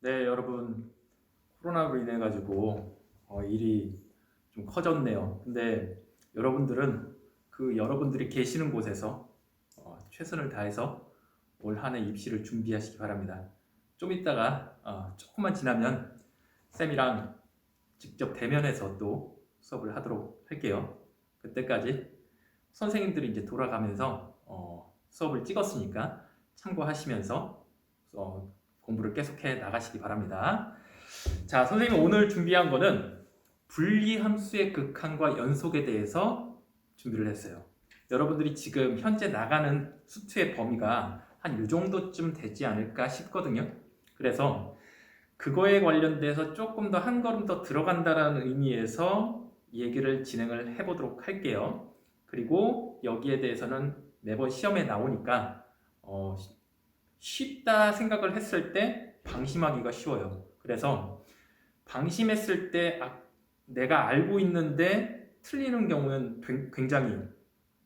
네, 여러분 코로나로 인해 가지고 일이 좀 커졌네요. 근데 여러분들은 그 여러분들이 계시는 곳에서 최선을 다해서 올 한 해 입시를 준비하시기 바랍니다. 좀 이따가 조금만 지나면 쌤이랑 직접 대면해서 또 수업을 하도록 할게요. 그때까지 선생님들이 이제 돌아가면서 수업을 찍었으니까 참고하시면서 공부를 계속해 나가시기 바랍니다. 자, 선생님 오늘 준비한 거는 분리함수의 극한과 연속에 대해서 준비를 했어요. 여러분들이 지금 현재 나가는 수투의 범위가 한 이 정도쯤 되지 않을까 싶거든요. 그래서 그거에 관련돼서 조금 더 한 걸음 더 들어간다는 의미에서 얘기를 진행을 해보도록 할게요. 그리고 여기에 대해서는 매번 시험에 나오니까 쉽다 생각을 했을 때 방심하기가 쉬워요. 그래서 방심했을 때 내가 알고 있는데 틀리는 경우는 굉장히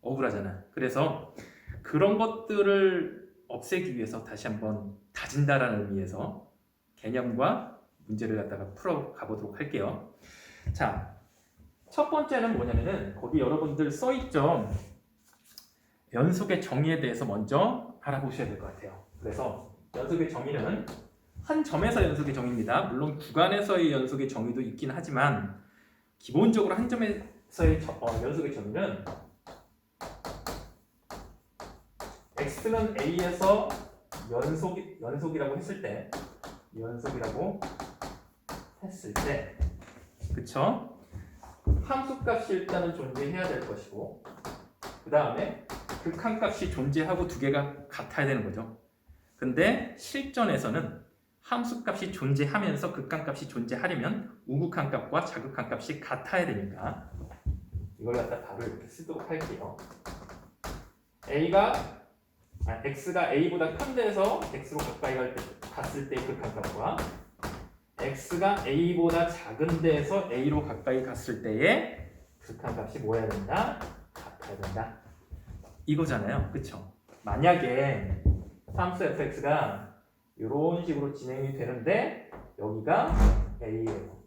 억울하잖아. 그래서 그런 것들을 없애기 위해서 다시 한번 다진다라는 의미에서 개념과 문제를 갖다가 풀어 가보도록 할게요. 자, 첫 번째는 뭐냐면은 거기 여러분들 써있죠. 연속의 정의에 대해서 먼저 알아보셔야 될 것 같아요. 그래서 연속의 정의는 한 점에서 연속의 정의입니다. 물론 구간에서의 연속의 정의도 있긴 하지만 기본적으로 한 점에서의 연속의 정의는 x는 a에서 연속이라고 했을 때 그쵸? 함수값이 일단은 존재해야 될 것이고 그 다음에 극한값이 존재하고 두 개가 같아야 되는 거죠. 근데 실전에서는 함수값이 존재하면서 극한값이 존재하려면 우극한값과 자극한값이 같아야 되니까 이걸 갖다 바로 이렇게 쓰도록 할게요. x가 a보다 큰 데서 x로 가까이 갔을 때의 극한값과 x가 a보다 작은 데에서 a로 가까이 갔을 때의 극한값이 뭐 해야 된다? 같아야 된다. 이거잖아요. 그쵸? 만약에 함수 fx가 이런 식으로 진행이 되는데 여기가 a예요.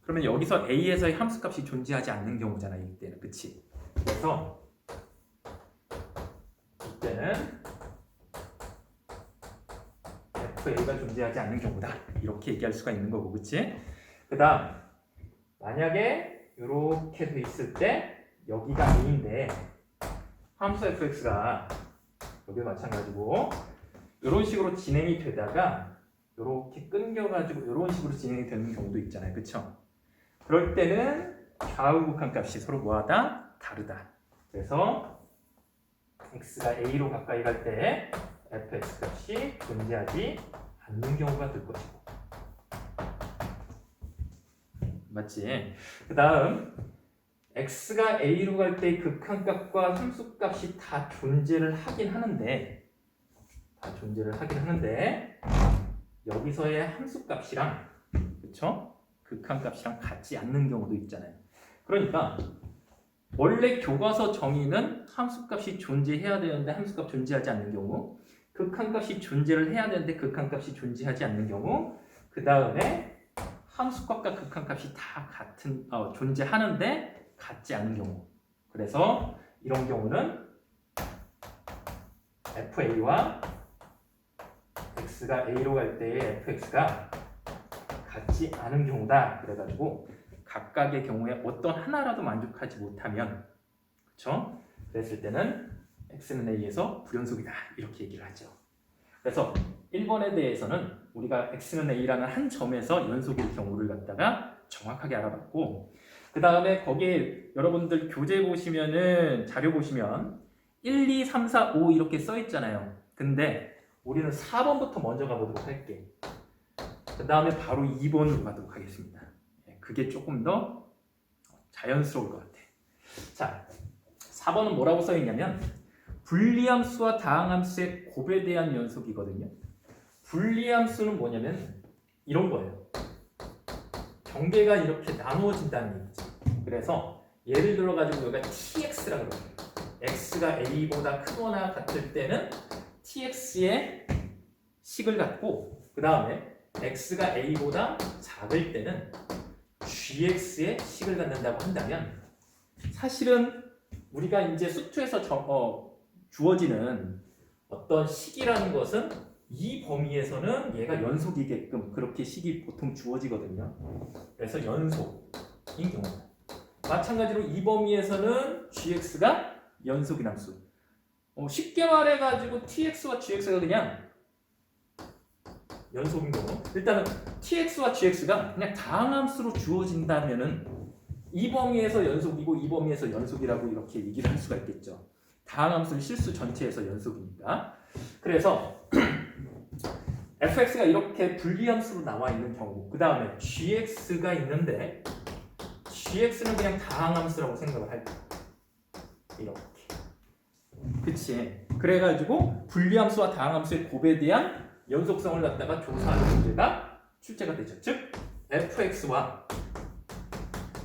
그러면 여기서 a에서의 함수값이 존재하지 않는 경우잖아요. 이때는. 그치? 그래서 이때는 fa가 존재하지 않는 경우다. 이렇게 얘기할 수가 있는 거고. 그치? 그 다음 만약에 이렇게 돼 있을 때 여기가 a인데 함수 fx가 여기 마찬가지고 이런 식으로 진행이 되다가 이렇게 끊겨가지고 이런 식으로 진행이 되는 경우도 있잖아요. 그쵸? 그럴 때는 좌우 극한값이 서로 뭐하다? 다르다. 그래서 x가 a로 가까이 갈 때 fx 값이 존재하지 않는 경우가 될 것이고 맞지? 그 다음 x가 a로 갈 때 극한값과 함수값이 다 존재를 하긴 하는데 여기서의 함수값이랑 그쵸? 극한값이랑 같지 않는 경우도 있잖아요. 그러니까 원래 교과서 정의는 함수값이 존재해야 되는데 함수값 존재하지 않는 경우, 극한값이 존재를 해야 되는데 극한값이 존재하지 않는 경우, 그 다음에 함수값과 극한값이 다 존재하는데 같지 않은 경우. 그래서 이런 경우는 fa와 x가 a로 갈 때의 fx가 같지 않은 경우다. 그래가지고 각각의 경우에 어떤 하나라도 만족하지 못하면 그렇죠? 그랬을 때는 x는 a에서 불연속이다. 이렇게 얘기를 하죠. 그래서 1번에 대해서는 우리가 x는 a라는 한 점에서 연속일 경우를 갖다가 정확하게 알아봤고 그 다음에 거기에 여러분들 교재 보시면은 자료 보시면 1, 2, 3, 4, 5 이렇게 써 있잖아요. 근데 우리는 4번부터 먼저 가보도록 할게. 그 다음에 바로 2번으로 가도록 하겠습니다. 그게 조금 더 자연스러울 것 같아. 자, 4번은 뭐라고 써 있냐면 분리함수와 다항함수의 곱에 대한 연속이거든요. 분리함수는 뭐냐면 이런 거예요. 경계가 이렇게 나누어진다는 얘기지. 그래서 예를 들어가지고 여기가 tx라고 그래요. x가 a보다 크거나 같을 때는 tx의 식을 갖고 그 다음에 x가 a보다 작을 때는 gx의 식을 갖는다고 한다면 사실은 우리가 이제 수투에서 주어지는 어떤 식이라는 것은 이 범위에서는 얘가 연속이게끔 그렇게 식이 보통 주어지거든요. 그래서 연속인 경우 마찬가지로 이 범위에서는 gx가 연속인 함수. 쉽게 말해가지고 tx와 gx가 그냥 연속인 경우 일단은 tx와 gx가 그냥 다항함수로 주어진다면은 이 범위에서 연속이고 이 범위에서 연속이라고 이렇게 얘기를 할 수가 있겠죠. 다항함수는 실수 전체에서 연속이니까. 그래서 fx가 이렇게 분리함수로 나와 있는 경우 그 다음에 gx가 있는데 gx는 그냥 다항함수라고 생각을 할 거야. 이렇게. 그치? 그래가지고 분리함수와 다항함수의 곱에 대한 연속성을 갖다가 조사하는 문제가 출제가 되죠. 즉 fx와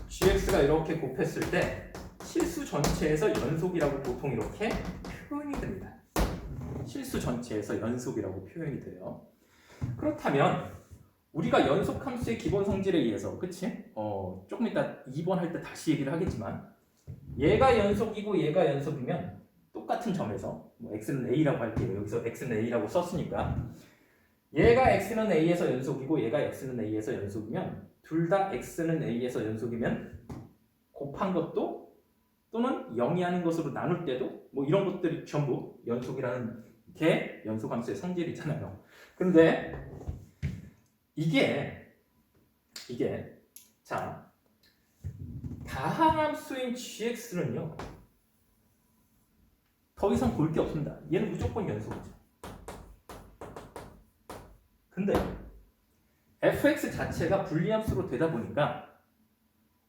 gx가 이렇게 곱했을 때 실수 전체에서 연속이라고 보통 이렇게 표현이 됩니다. 실수 전체에서 연속이라고 표현이 돼요. 그렇다면 우리가 연속함수의 기본 성질에 의해서 그치? 조금 이따 2번 할 때 다시 얘기를 하겠지만 얘가 연속이고 얘가 연속이면 똑같은 점에서 뭐 x는 a라고 할게요. 여기서 x는 a라고 썼으니까 얘가 x는 a에서 연속이고 얘가 x는 a에서 연속이면 둘 다 x는 a에서 연속이면 곱한 것도 또는 0이 아닌 것으로 나눌 때도 뭐 이런 것들이 전부 연속이라는 게 연속함수의 성질이잖아요. 그런데 이게 자 다항함수인 gx는요 더 이상 볼 게 없습니다. 얘는 무조건 연속이죠. 근데 fx 자체가 분리함수로 되다 보니까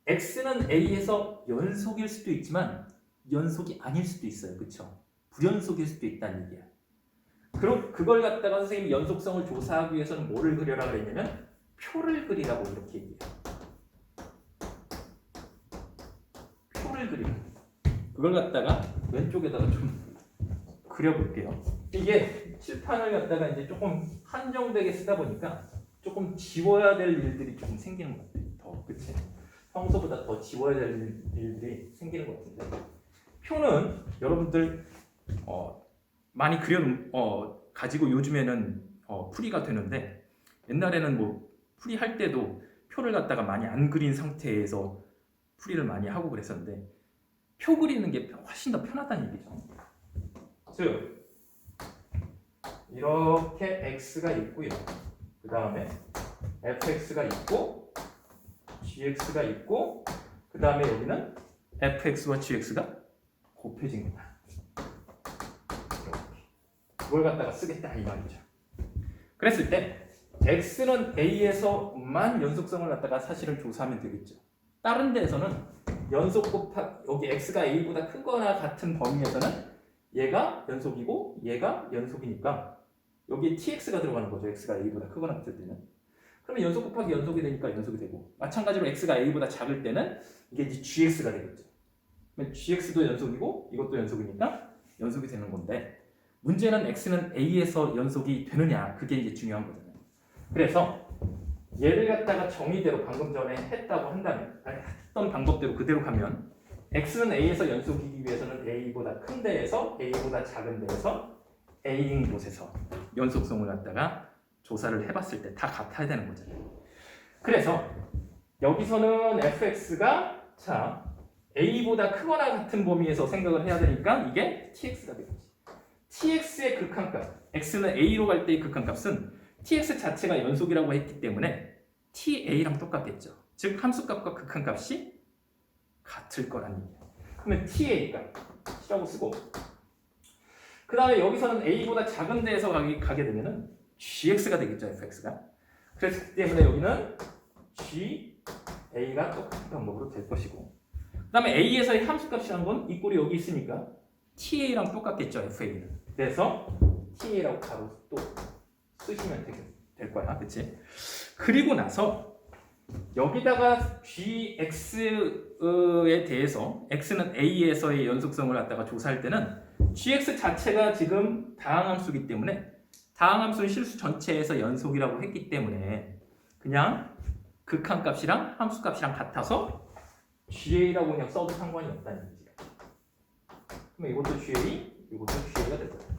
x는 a에서 연속일 수도 있지만 연속이 아닐 수도 있어요. 그쵸? 불연속일 수도 있다는 얘기야. 그럼 그걸 갖다가 선생님이 연속성을 조사하기 위해서는 뭐를 그려라 그랬냐면 표를 그리라고 이렇게 얘기해요. 표를 그리라. 그걸 갖다가 왼쪽에다가 좀 그려볼게요. 이게 칠판을 갖다가 이제 조금 한정되게 쓰다 보니까 조금 지워야 될 일들이 조금 생기는 것 같아요. 더 그치? 평소보다 더 지워야 될 일들이 생기는 것 같은데 표는 여러분들 많이 가지고 요즘에는 풀이가 되는데 옛날에는 뭐 풀이할 때도 표를 갖다가 많이 안 그린 상태에서 풀이를 많이 하고 그랬었는데 표 그리는 게 훨씬 더 편하다는 얘기죠. 즉 이렇게 x가 있고요. 그 다음에 fx가 있고 gx가 있고 그 다음에 여기는 fx와 gx가 곱해진 거다. 이렇게. 그걸 갖다가 쓰겠다 이 말이죠. 그랬을 때 x는 a에서만 연속성을 갖다가 사실은 조사하면 되겠죠. 다른 데에서는 연속 곱하기 여기 x가 a보다 크거나 같은 범위에서는 얘가 연속이고 얘가 연속이니까 여기에 tx가 들어가는 거죠. x가 a보다 크거나 같을 때는. 그러면 연속 곱하기 연속이 되니까 연속이 되고 마찬가지로 x가 a보다 작을 때는 이게 이제 gx가 되겠죠. 그러면 gx도 연속이고 이것도 연속이니까 연속이 되는 건데 문제는 x는 a에서 연속이 되느냐 그게 이제 중요한 거잖아요. 그래서 얘를 갖다가 정의대로 방금 전에 했다고 한다면 했던 방법대로 그대로 가면 x는 a에서 연속이기 위해서는 a보다 큰 데에서 a보다 작은 데에서 a인 곳에서 연속성을 갖다가 조사를 해봤을 때 다 같아야 되는 거잖아요. 그래서 여기서는 fx가 자 a보다 크거나 같은 범위에서 생각을 해야 되니까 이게 tx가 되겠지. tx의 극한값 x는 a로 갈 때의 극한값은 tx 자체가 연속이라고 했기 때문에 ta랑 똑같겠죠. 즉 함수값과 극한값이 같을 거란 얘기야. 그러면 ta가 t라고 쓰고 그 다음에 여기서는 a보다 작은 데에서 가게 되면은 gx가 되겠죠. fx가. 그렇기 때문에 여기는 ga가 똑같은 방법으로 될 것이고 그 다음에 a에서의 함수값이라는 건 이 꼴이 여기 있으니까 ta랑 똑같겠죠. fa는. 그래서 ta라고 바로 또 쓰시면 될 거야. 그치? 그리고 나서 여기다가 gx에 대해서 x는 a에서의 연속성을 갖다가 조사할 때는 gx 자체가 지금 다항함수이기 때문에 다항함수는 실수 전체에서 연속이라고 했기 때문에 그냥 극한값이랑 함수값이랑 같아서 GA라고 그냥 써도 상관이 없다는 얘기죠. 그럼 이것도 GA, 이것도 GA가 될 거예요.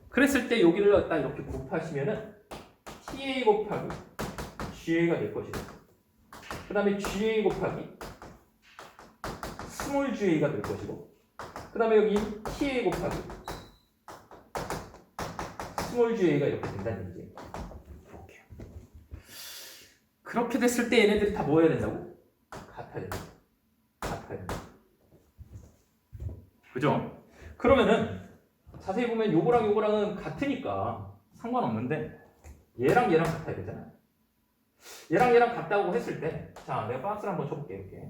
그랬을 때 여기를 갖다 이렇게 곱하시면은 TA 곱하기 GA가 될 것이다. 그 다음에 GA 곱하기 스몰 GA가 될 것이고, 그 다음에 여기 TA 곱하기 스몰 GA가 이렇게 된다는 얘기예요. 이렇게. 그렇게 됐을 때 얘네들이 다 뭐 해야 된다고? 같아야 된다. 같아야 된다. 그죠? 그러면은 자세히 보면 요거랑 요거랑은 같으니까 상관없는데 얘랑 얘랑 같아야 되잖아. 얘랑 얘랑 같다고 했을 때, 자, 내가 박스를 한번 쳐볼게. 이렇게.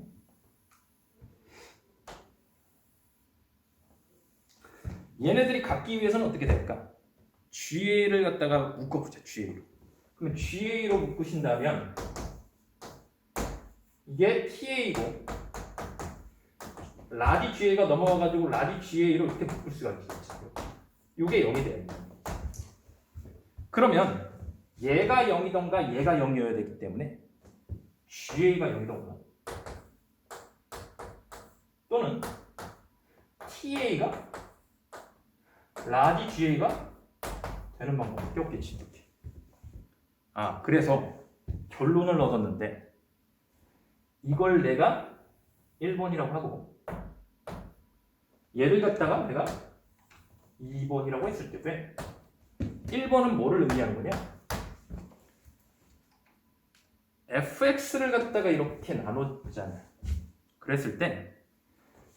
얘네들이 같기 위해서는 어떻게 될까? GA를 갖다가 묶어보자. GA로. 그러면 GA로 묶으신다면 이게 TA고 라디 GA가 넘어가가지고 라디 GA로 이렇게 묶을 수가 있죠. 이게 0이 돼요. 그러면 얘가 0이던가 얘가 0이어야 되기 때문에 GA가 0이던가 또는 TA가 라디 GA가 되는 방법밖에 없겠지. 이렇게. 아, 그래서 결론을 얻었는데 이걸 내가 1번이라고 하고 얘를 갖다가 내가 2번이라고 했을 때 왜? 1번은 뭐를 의미하는 거냐? fx를 갖다가 이렇게 나눠주잖아요. 그랬을 때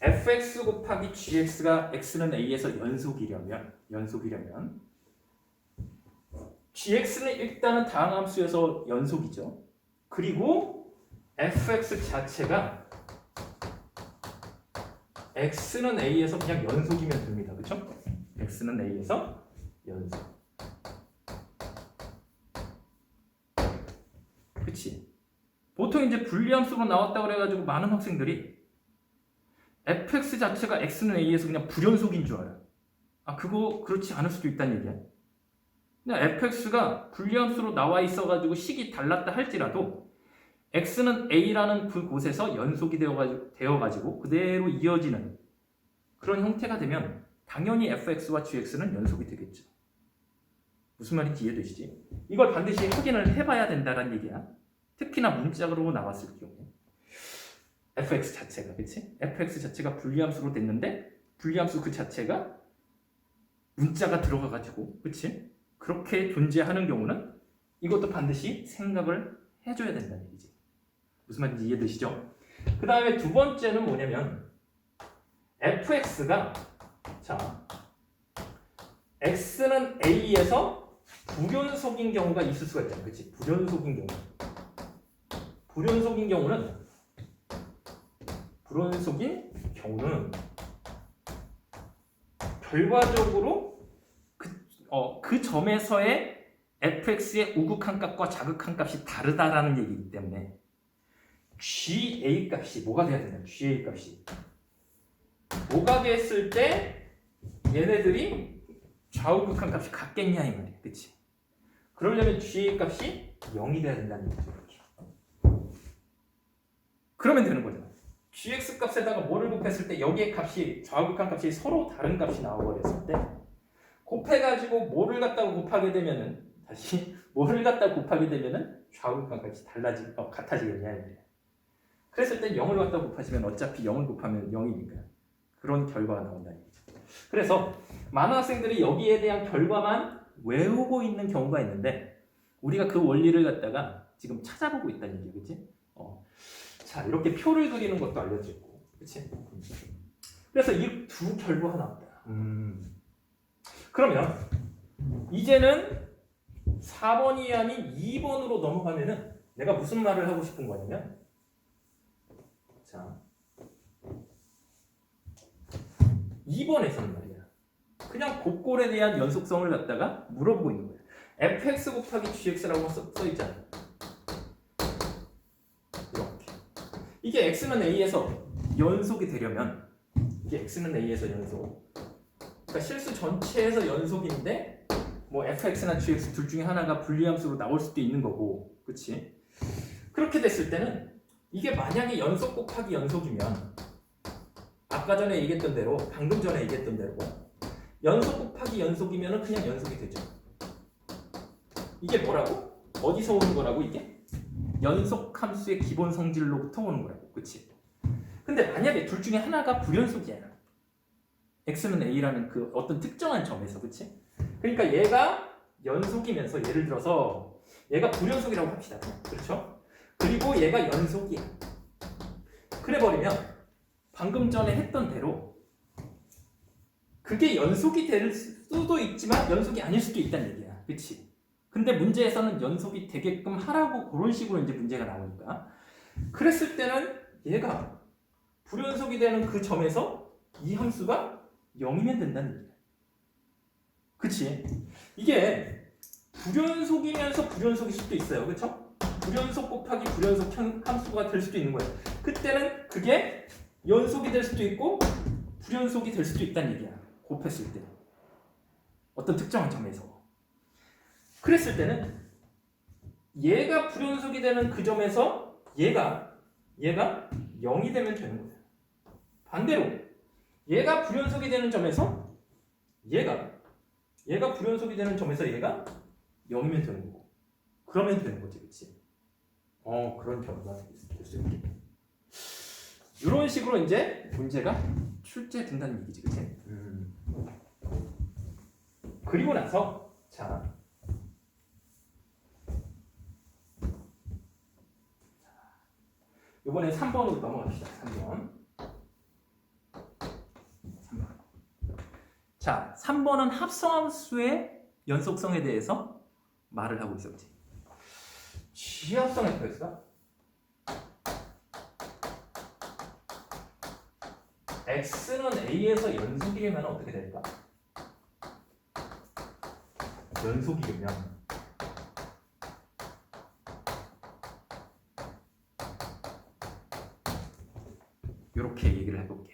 fx 곱하기 gx가 x는 a에서 연속이려면 gx는 일단은 다항함수에서 연속이죠. 그리고 fx 자체가 x는 a에서 그냥 연속이면 됩니다. 그렇죠? x는 a에서 연속. 그치? 보통 이제 불리함수로 나왔다고 그래가지고 많은 학생들이 fx 자체가 x는 a에서 그냥 불연속인 줄 알아요. 아, 그거 그렇지 않을 수도 있다는 얘기야. 그냥 fx가 불리함수로 나와 있어가지고 식이 달랐다 할지라도 x는 a라는 그 곳에서 연속이 되어가지고 그대로 이어지는 그런 형태가 되면 당연히 fx와 gx는 연속이 되겠죠. 무슨 말인지 이해되시지? 이걸 반드시 확인을 해봐야 된다는 얘기야. 특히나 문자로 나왔을 경우에 fx 자체가, 그치? fx 자체가 불리함수로 됐는데 불리함수 그 자체가 문자가 들어가가지고, 그치? 그렇게 존재하는 경우는 이것도 반드시 생각을 해줘야 된다는 얘기지. 무슨 말인지 이해되시죠? 그 다음에 두 번째는 뭐냐면 fx가 자 x는 a에서 불연속인 경우가 있을 수가 있잖아. 그치? 불연속인 경우는 결과적으로 그 점에서의 fx의 우극한 값과 자극한 값이 다르다라는 얘기이기 때문에 GA 값이 뭐가 돼야 되나? GA 값이 뭐가 됐을 때 얘네들이 좌우극한 값이 같겠냐 이 말이야. 그치? 그러려면 GA 값이 0이 돼야 된다는 얘기죠. 그러면 되는 거잖아. GX 값에다가 뭐를 곱했을 때 여기에 값이 좌우극한 값이 서로 다른 값이 나와버렸을 때 곱해가지고 뭐를 갖다가 곱하게 되면은 다시 뭐를 갖다가 곱하게 되면은 좌우극한 값이 같아지겠냐 이 말이야. 그랬을 때 0을 갖다 곱하시면 어차피 0을 곱하면 0이니까 그런 결과가 나온다는 얘기죠. 그래서 많은 학생들이 여기에 대한 결과만 외우고 있는 경우가 있는데 우리가 그 원리를 갖다가 지금 찾아보고 있다는 얘기죠. 그치? 자, 이렇게 표를 그리는 것도 알려줬고, 그치? 그래서 이 두 결과가 나온다. 그러면 이제는 4번이 아닌 2번으로 넘어가면은 내가 무슨 말을 하고 싶은 거냐면 자 2번에서는 말이야 그냥 곱골에 대한 연속성을 갖다가 물어보고 있는 거야. fx 곱하기 gx라고 써 있잖아. 이렇게 이게 x는 a에서 연속이 되려면 이게 x는 a에서 연속 그러니까 실수 전체에서 연속인데 뭐 fx나 gx 둘 중에 하나가 불리함수로 나올 수도 있는 거고, 그치? 그렇게 됐을 때는 이게 만약에 연속 곱하기 연속이면 아까 전에 얘기했던 대로, 방금 전에 얘기했던 대로 연속 곱하기 연속이면 그냥 연속이 되죠. 이게 뭐라고? 어디서 오는 거라고 이게? 연속 함수의 기본 성질로부터 오는 거라고, 그치? 근데 만약에 둘 중에 하나가 불연속이야. x는 a라는 그 어떤 특정한 점에서, 그치? 그러니까 얘가 연속이면서 예를 들어서 얘가 불연속이라고 합시다. 그렇죠? 그리고 얘가 연속이야. 그래 버리면 방금 전에 했던 대로 그게 연속이 될 수도 있지만 연속이 아닐 수도 있다는 얘기야. 그치? 근데 문제에서는 연속이 되게끔 하라고 그런 식으로 이제 문제가 나오니까 그랬을 때는 얘가 불연속이 되는 그 점에서 이 함수가 0이면 된다는 얘기야. 그치? 이게 불연속이면서 불연속일 수도 있어요. 그쵸? 불연속 곱하기 불연속 함수가 될 수도 있는 거예요. 그때는 그게 연속이 될 수도 있고 불연속이 될 수도 있다는 얘기야. 곱했을 때. 어떤 특정한 점에서. 그랬을 때는 얘가 불연속이 되는 그 점에서 얘가 0이 되면 되는 거예요. 반대로 얘가 불연속이 되는 점에서 얘가 불연속이 되는 점에서 얘가 0이면 되는 거고 그러면 되는 거지, 그치? 그런 경우가 될 수 있겠네. 이런 식으로 이제 문제가 출제된다는 얘기지, 그치? 그리고 나서 자 이번에 3번으로 넘어갑시다. 3번. 자, 3번은 합성함수의 연속성에 대해서 말을 하고 있었지. G합성 fx가 x는 a에서 연속이면 어떻게 될까? 연속이면 이렇게 얘기를 해볼게.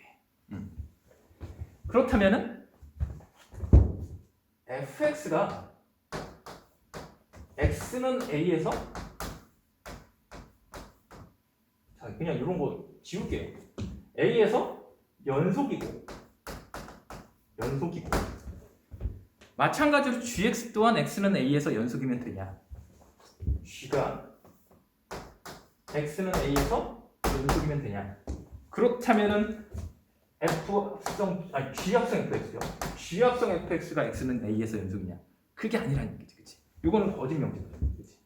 그렇다면은 fx가 x는 a에서 자 그냥 이런 거 지울게요. a에서 연속이고 마찬가지로 gx 또한 x는 a에서 연속이면 되냐? g가 x는 a에서 연속이면 되냐? 그렇다면은 G 합성 fx죠. G 합성 fx가 x는 a에서 연속이냐? 그게 아니라는 얘기지, 그렇지? 이거는 거짓 명제다, 그렇지?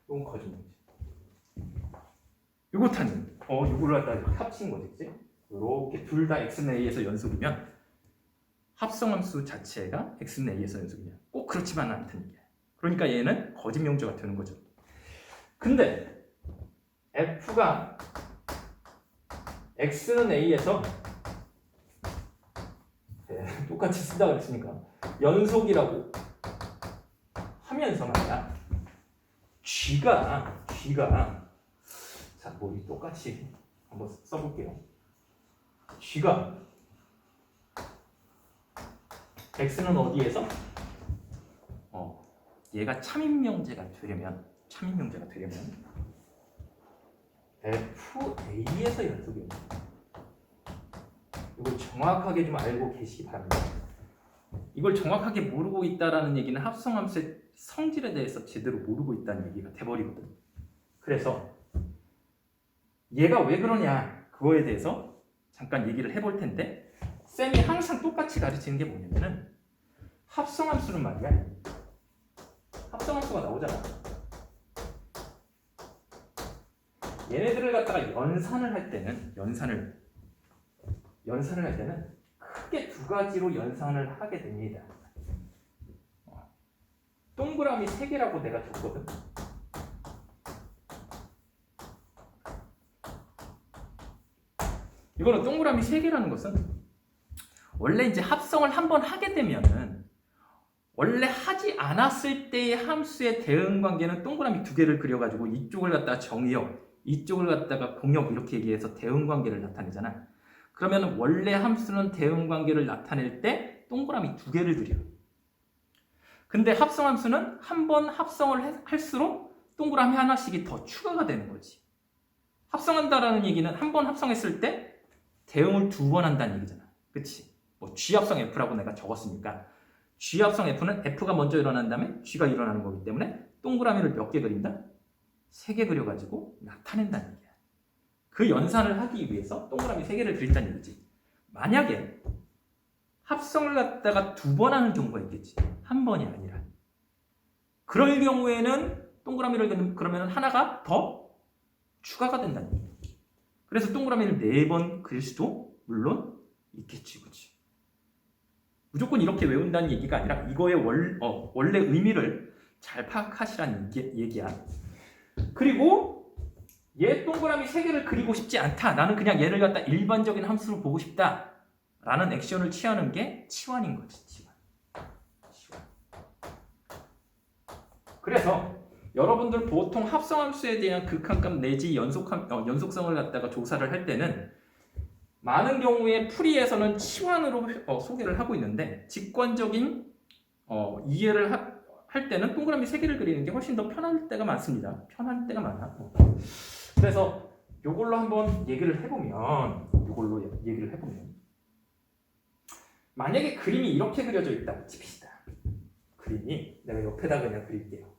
이건 거짓 명제. 이것하는 이거를 갖다 이렇게 합친 거지, 그렇지? 이렇게 둘 다 x는 a에서 연속이면 합성함수 자체가 x는 a에서 연속이냐? 꼭 그렇지만은 않다는 얘기야. 그러니까 얘는 거짓 명제가 되는 거죠. 근데 f가 x는 a에서 똑같이 쓴다 그랬으니까 연속이라고 하면서 말이야. G가 자, 뭐 똑같이 한번 써볼게요. G가 x는 어디에서? 얘가 참임명제가 되려면 FA에서 연속입니다. 이걸 정확하게 좀 알고 계시기 바랍니다. 이걸 정확하게 모르고 있다라는 얘기는 합성함수의 성질에 대해서 제대로 모르고 있다는 얘기가 돼버리거든. 그래서 얘가 왜 그러냐 그거에 대해서 잠깐 얘기를 해볼 텐데 쌤이 항상 똑같이 가르치는 게 뭐냐면은 합성함수는 말이야. 합성함수가 나오잖아. 얘네들을 갖다가 연산을 할 때는 크게 두 가지로 연산을 하게 됩니다. 동그라미 3개라고 내가 줬거든. 이거는 동그라미 3개라는 것은 원래 이제 합성을 한번 하게 되면은 원래 하지 않았을 때의 함수의 대응 관계는 동그라미 2개를 그려가지고 이쪽을 갖다가 정의역, 이쪽을 갖다가 공역 이렇게 얘기해서 대응 관계를 나타내잖아. 그러면 원래 함수는 대응 관계를 나타낼 때 동그라미 2개를 그려. 근데 합성함수는 한 번 합성을 할수록 동그라미 하나씩이 더 추가가 되는 거지. 합성한다라는 얘기는 한 번 합성했을 때 대응을 두 번 한다는 얘기잖아. 그치? 뭐 G합성 F라고 내가 적었으니까 G합성 F는 F가 먼저 일어난 다음에 G가 일어나는 거기 때문에 동그라미를 몇 개 그린다? 3개 그려가지고 나타낸다는 얘기야. 그 연산을 하기 위해서 동그라미 3개를 그린다는 얘기지. 만약에 합성을 갖다가 두 번 하는 경우가 있겠지. 한 번이 아니라. 그럴 경우에는 동그라미를 그러면 하나가 더 추가가 된다는 얘기야. 그래서 동그라미를 4번 그릴 수도 물론 있겠지. 그치? 무조건 이렇게 외운다는 얘기가 아니라 이거의 원래 의미를 잘 파악하시라는 얘기야. 그리고 얘 동그라미 3개를 그리고 싶지 않다. 나는 그냥 얘를 갖다 일반적인 함수로 보고 싶다. 라는 액션을 취하는 게 치환인 거지. 치환. 그래서 여러분들 보통 합성함수에 대한 극한값 내지 연속성을 갖다가 조사를 할 때는 많은 경우에 풀이에서는 치환으로 소개를 하고 있는데 직관적인 이해를 할 때는 동그라미 3개를 그리는 게 훨씬 더 편할 때가 많습니다. 편할 때가 많아. 그래서 이걸로 한번 얘기를 해보면 만약에 그림이 이렇게 그려져 있다고 칩시다. 그림이 내가 옆에다 그냥 그릴게요.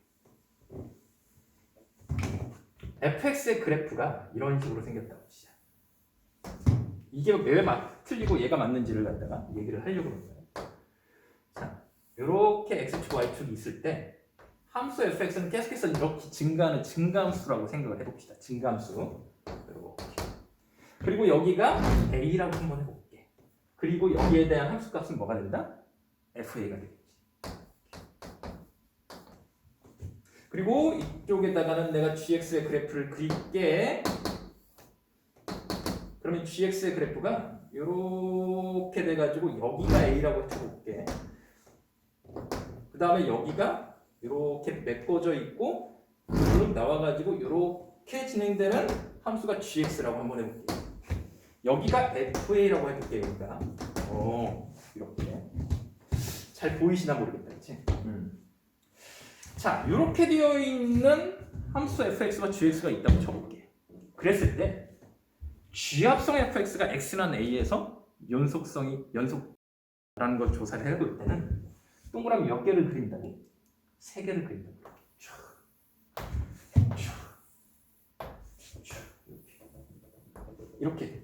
fx의 그래프가 이런 식으로 생겼다고 치자. 이게 왜 틀리고 얘가 맞는지를 갖다가 얘기를 하려고 그런 거예요. 자, 이렇게 x축, y축이 있을 때 함수 fx는 계속해서 이렇게 증가하는 증가함수라고 생각을 해봅시다. 증가함수. 이렇게. 그리고 여기가 a라고 한번 해볼게. 그리고 여기에 대한 함수값은 뭐가 된다? fa가 되겠지. 그리고 이쪽에다가는 내가 gx의 그래프를 그릴게. 그러면 gx의 그래프가 이렇게 돼가지고 여기가 a라고 해볼게. 그 다음에 여기가 이렇게 메꿔져 있고 쭉 나와가지고 이렇게 진행되는 함수가 gx라고 한번 해볼게. 여기가 fa라고 해볼게. 여기가 이렇게 잘 보이시나 모르겠다, 그렇지? 자, 이렇게 되어 있는 함수 fx와 gx가 있다고 쳐볼게. 그랬을 때 G합성 fx가 x라는 a에서 연속라는 걸 조사를 해볼 때는 동그라미 몇 개를 그린다고? 3개를 그린다고. 이렇게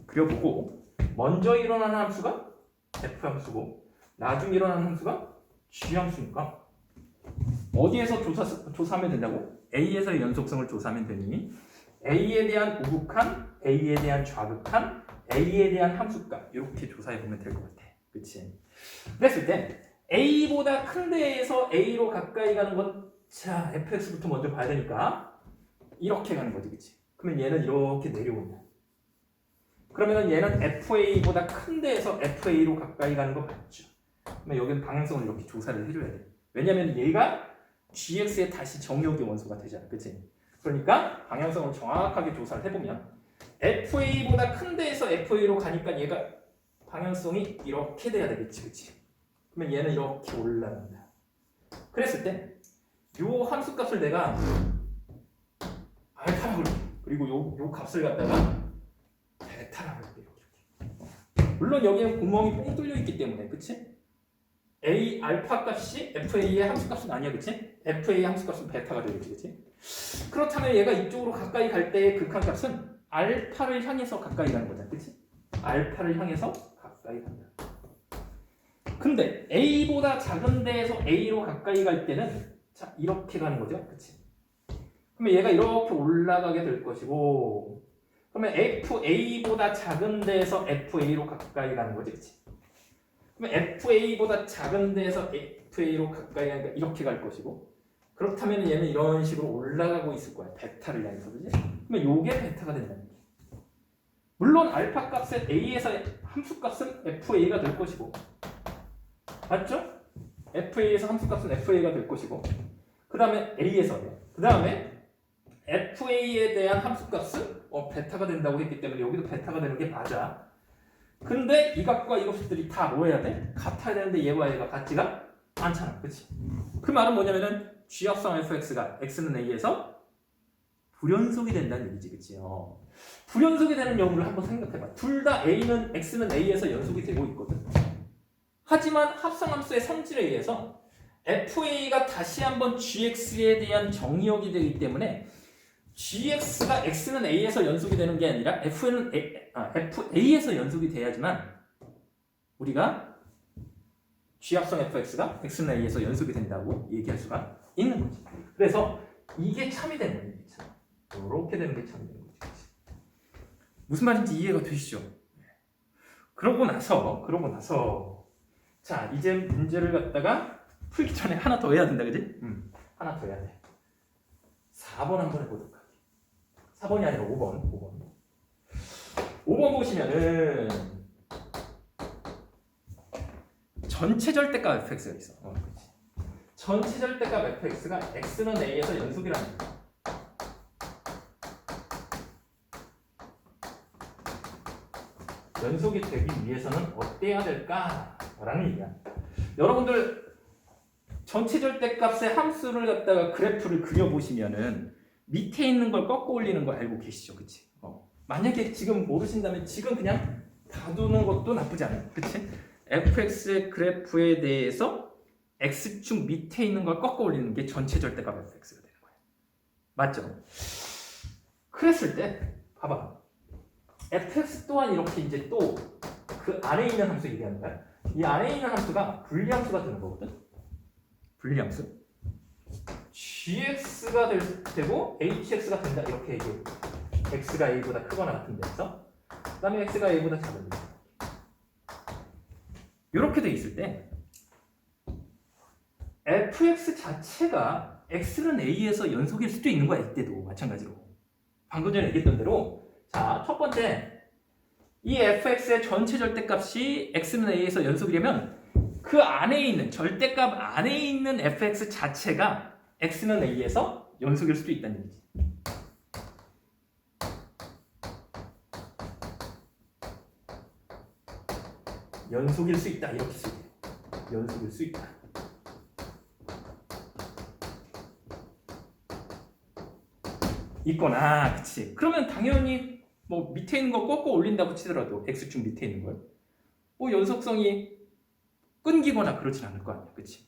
그려보고 먼저 일어나는 함수가 f 함수고 나중에 일어나는 함수가 g 함수니까 어디에서 조사하면 된다고? a에서의 연속성을 조사하면 되니 a에 대한 우극한, a에 대한 좌극한, a에 대한 함수값 이렇게 조사해보면 될 것 같아. 그치? 그랬을 때 a보다 큰 데에서 a로 가까이 가는 건 자, fx부터 먼저 봐야 되니까 이렇게 가는 거지. 그치? 그러면 얘는 이렇게 내려온다. 그러면 얘는 fa보다 큰 데에서 fa로 가까이 가는 거 맞죠? 그러면 여기는 방향성을 이렇게 조사를 해줘야 돼. 왜냐면 얘가 gx의 다시 정의역의 원소가 되잖아. 그치? 그러니까 방향성을 정확하게 조사를 해보면 fa보다 큰 데에서 fa로 가니까 얘가 방향성이 이렇게 돼야 되겠지. 그치? 그러면 얘는 이렇게 올라간다. 그랬을 때 요 함수값을 내가 알파라고 그래. 그리고 요 값을 갖다가 베타라고 그래. 이렇게. 물론 여기에 구멍이 뻥 뚫려 있기 때문에 그치? a 알파 값이 fa의 함수값은 아니야. 그치? fa의 함수값은 베타가 되겠지. 그치? 그렇다면 얘가 이쪽으로 가까이 갈 때의 극한값은 알파를 향해서 가까이 가는 거잖아. 그치? 알파를 향해서 가까이 간다. 근데 a보다 작은 데에서 a로 가까이 갈 때는 자 이렇게 가는 거죠. 그치? 그러면 얘가 이렇게 올라가게 될 것이고 그러면 fa보다 작은 데에서 fa로 가까이 가는 거지. 그치? 그러면 fa보다 작은 데에서 fa로 가까이 가니까 이렇게 갈 것이고 그렇다면 얘는 이런 식으로 올라가고 있을 거야. 베타를 향해서. 그지? 그러면 요게 베타가 된다는 거야. 물론 알파 값의 a에서 함수 값은 fa가 될 것이고 맞죠? fa에서 함수 값은 fa가 될 것이고 그 다음에 a에서요. 그 다음에 fa에 대한 함수 값은 베타가 된다고 했기 때문에 여기도 베타가 되는 게 맞아. 근데 이 값과 이 값들이 다 뭐 해야 돼? 같아야 되는데 얘와 얘가 같지가 않잖아, 그치? 그 말은 뭐냐면은 g 합성 fx가 x는 a에서 불연속이 된다는 얘기지, 그치? 불연속이 되는 경우를 한번 생각해봐. 둘 다 a는 x는 a에서 연속이 되고 있거든. 하지만 합성함수의 성질에 의해서 fa가 다시 한번 gx에 대한 정의역이 되기 때문에 gx가 x는 a에서 연속이 되는 게 아니라 fa에서 연속이 돼야지만 우리가 g합성 fx가 x는 a에서 연속이 된다고 얘기할 수가 있는 거지. 그래서 이게 참이 되는 거예요. 이렇게 되는 게 참이 되는 거지. 무슨 말인지 이해가 되시죠? 그러고 나서 자, 이제 문제를 갖다가 풀기 전에 하나 더 해야 된다, 그지? 하나 더 해야 돼. 4번 한번 해보도록 할게. 4번이 아니라 5번. 5번 보시면은 전체 절대값 fx가 있어. 그렇지. 전체 절대값 fx가 x는 a에서 연속이라는 거야. 연속이 되기 위해서는 어때야 될까라는 얘기야. 여러분들 전체 절대값의 함수를 갖다가 그래프를 그려보시면은 밑에 있는 걸 꺾어 올리는 거 알고 계시죠, 그치? 만약에 지금 모르신다면 지금 그냥 봐두는 것도 나쁘지 않아요, 그치? fx의 그래프에 대해서 x축 밑에 있는 걸 꺾어 올리는 게 전체 절대값 fx가 되는 거예요. 맞죠? 그랬을 때 봐봐. fx 또한 이렇게 이제 또 그 안에 있는 함수 얘기하는 거야. 이 안에 있는 함수가 분리함수가 되는 거거든. 분리함수. gx가 되고 hx가 된다 이렇게 얘기해. x가 a보다 크거나 같은 데서 그다음에 x가 a보다 작은 데. 이렇게 돼 있을 때 fx 자체가 x는 a에서 연속일 수도 있는 거야. 이때도 마찬가지로. 방금 전에 얘기했던 대로 자, 첫 번째 이 fx의 전체 절대값이 x는 a에서 연속이려면 그 안에 있는 절대값 안에 있는 fx 자체가 x는 a에서 연속일 수도 있다는 얘기지. 연속일 수 있다 이렇게 쓰고 연속일 수 있다. 있거나, 그치? 그러면 당연히 뭐 밑에 있는 거 꺾어 올린다고 치더라도 x축 밑에 있는 걸 뭐 연속성이 끊기거나 그렇진 않을 거 아니야, 그치?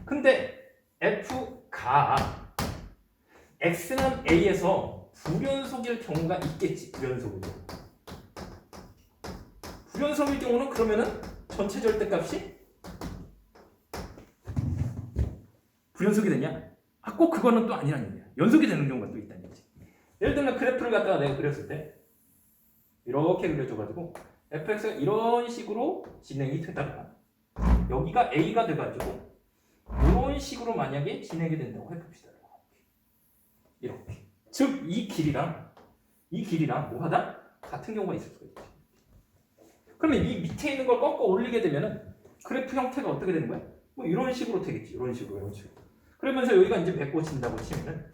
근데 f가 x는 a에서 불연속일 경우가 있겠지, 불연속일 경우. 불연속일 경우는 그러면은 전체 절대값이 불연속이 되냐? 꼭 그거는 또 아니라는 얘기야. 연속이 되는 경우가 또 있다는 얘기지. 예를 들면 그래프를 갖다가 내가 그렸을 때 이렇게 그려줘가지고 fx가 이런 식으로 진행이 되다가 여기가 a가 돼가지고 이런 식으로 만약에 진행이 된다고 해봅시다. 이렇게. 즉 이 길이랑 뭐하다? 같은 경우가 있을 수가 있지. 그러면 이 밑에 있는 걸 꺾어 올리게 되면은 그래프 형태가 어떻게 되는 거야? 뭐 이런 식으로 되겠지. 이런 식으로. 그러면서 여기가 이제 메꿔진다고 치면은,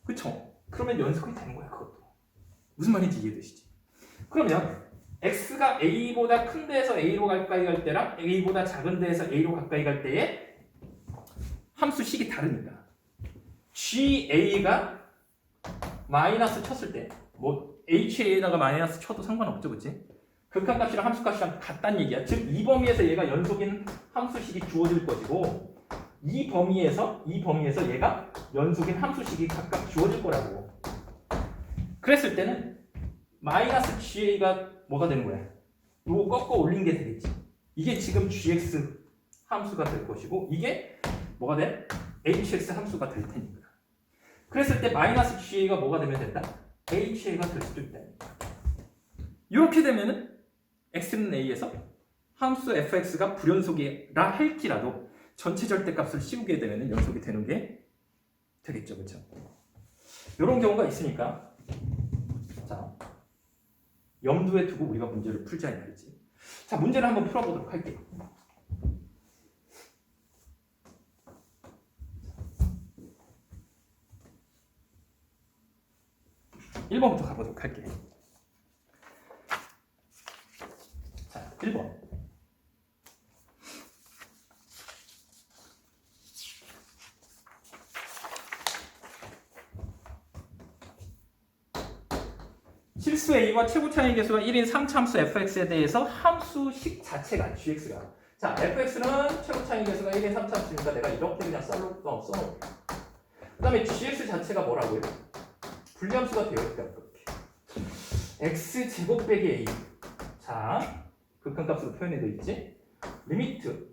그쵸? 그러면 연속이 되는 거야, 그것도. 무슨 말인지 이해되시지? 그러면 x가 a보다 큰 데에서 a로 가까이 갈 때랑 a보다 작은 데에서 a로 가까이 갈 때의 함수식이 다르니까 ga가 마이너스 쳤을 때, 뭐 ha에다가 마이너스 쳐도 상관없죠, 그치? 극한값이랑 함수값이랑 같다는 얘기야. 즉 이 범위에서 얘가 연속인 함수식이 주어질 것이고 이 범위에서 얘가 연속인 함수식이 각각 주어질 거라고. 그랬을 때는 마이너스 ga가 뭐가 되는 거야? 이거 꺾어 올린 게 되겠지. 이게 지금 gx 함수가 될 것이고 이게 뭐가 돼? hx 함수가 될 테니까. 그랬을 때 마이너스 ga가 뭐가 되면 된다? ha가 될 수도 있다. 이렇게 되면은 x는 a에서 함수 fx가 불연속이라 할지라도 전체 절대값을 씌우게 되면 연속이 되는 게 되겠죠, 그렇죠? 이런 경우가 있으니까 자 염두에 두고 우리가 문제를 풀자 이 말이지. 자, 문제를 한번 풀어보도록 할게요. 자, 1번부터 가보도록 할게요. 자, 1번. 실수 a와 최고 차이 계수가 1인 3차 함수 fx에 대해서 함수식 자체가 gx가. 자, fx는 최고 차이 계수가 1인 3차 함수니까 내가 이렇게 그냥 써놓을게. 그 다음에 gx 자체가 뭐라고요? 분리함수가 되어 있다. 이렇게. x 제곱 빼기 a. 자, 극한값으로 표현되어 있지? 리미트.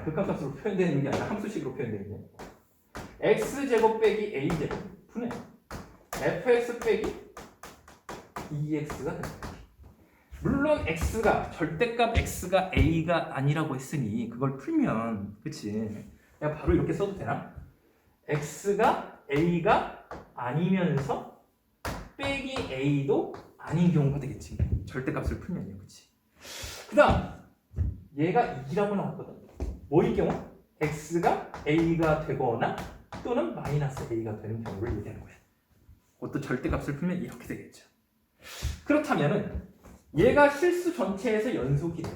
극한값으로 표현되는 게 아니라 함수식으로 표현되어 있네. x 제곱 빼기 a 제곱 분의 fx 빼기 2x가 된다. 물론 x가 절대값 x가 a가 아니라고 했으니 그걸 풀면 그치? 내가 바로 이렇게 써도 되나? x가 a가 아니면서 빼기 a도 아닌 경우가 되겠지. 절대값을 풀면요, 그치? 그다음 얘가 2라고 나왔거든. 뭐일 경우? x가 a가 되거나 또는 마이너스 a가 되는 경우를 얘기하는 거야. 그것도 절대값을 풀면 이렇게 되겠죠. 그렇다면은 얘가 실수 전체에서 연속이 돼.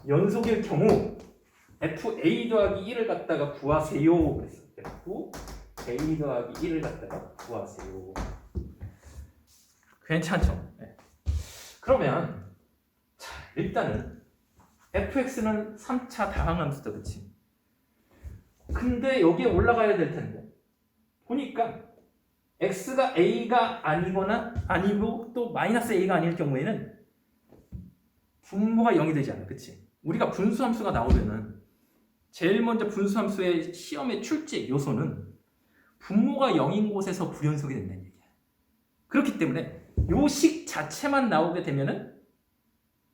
연속일 경우 fa 더하기 1을 갖다가 구하세요 그랬어. fa 더하기 1을 갖다가 구하세요. 괜찮죠? 네. 그러면 자, 일단은 fx는 3차 다항함수다, 그치? 근데 여기에 올라가야 될 텐데 보니까 x가 a가 아니거나 아니고 또 마이너스 a가 아닐 경우에는 분모가 0이 되지 않아, 그치? 우리가 분수함수가 나오면은 제일 먼저 분수함수의 시험의 출제 요소는 분모가 0인 곳에서 불연속이 된다는 얘기야. 그렇기 때문에 요 식 자체만 나오게 되면은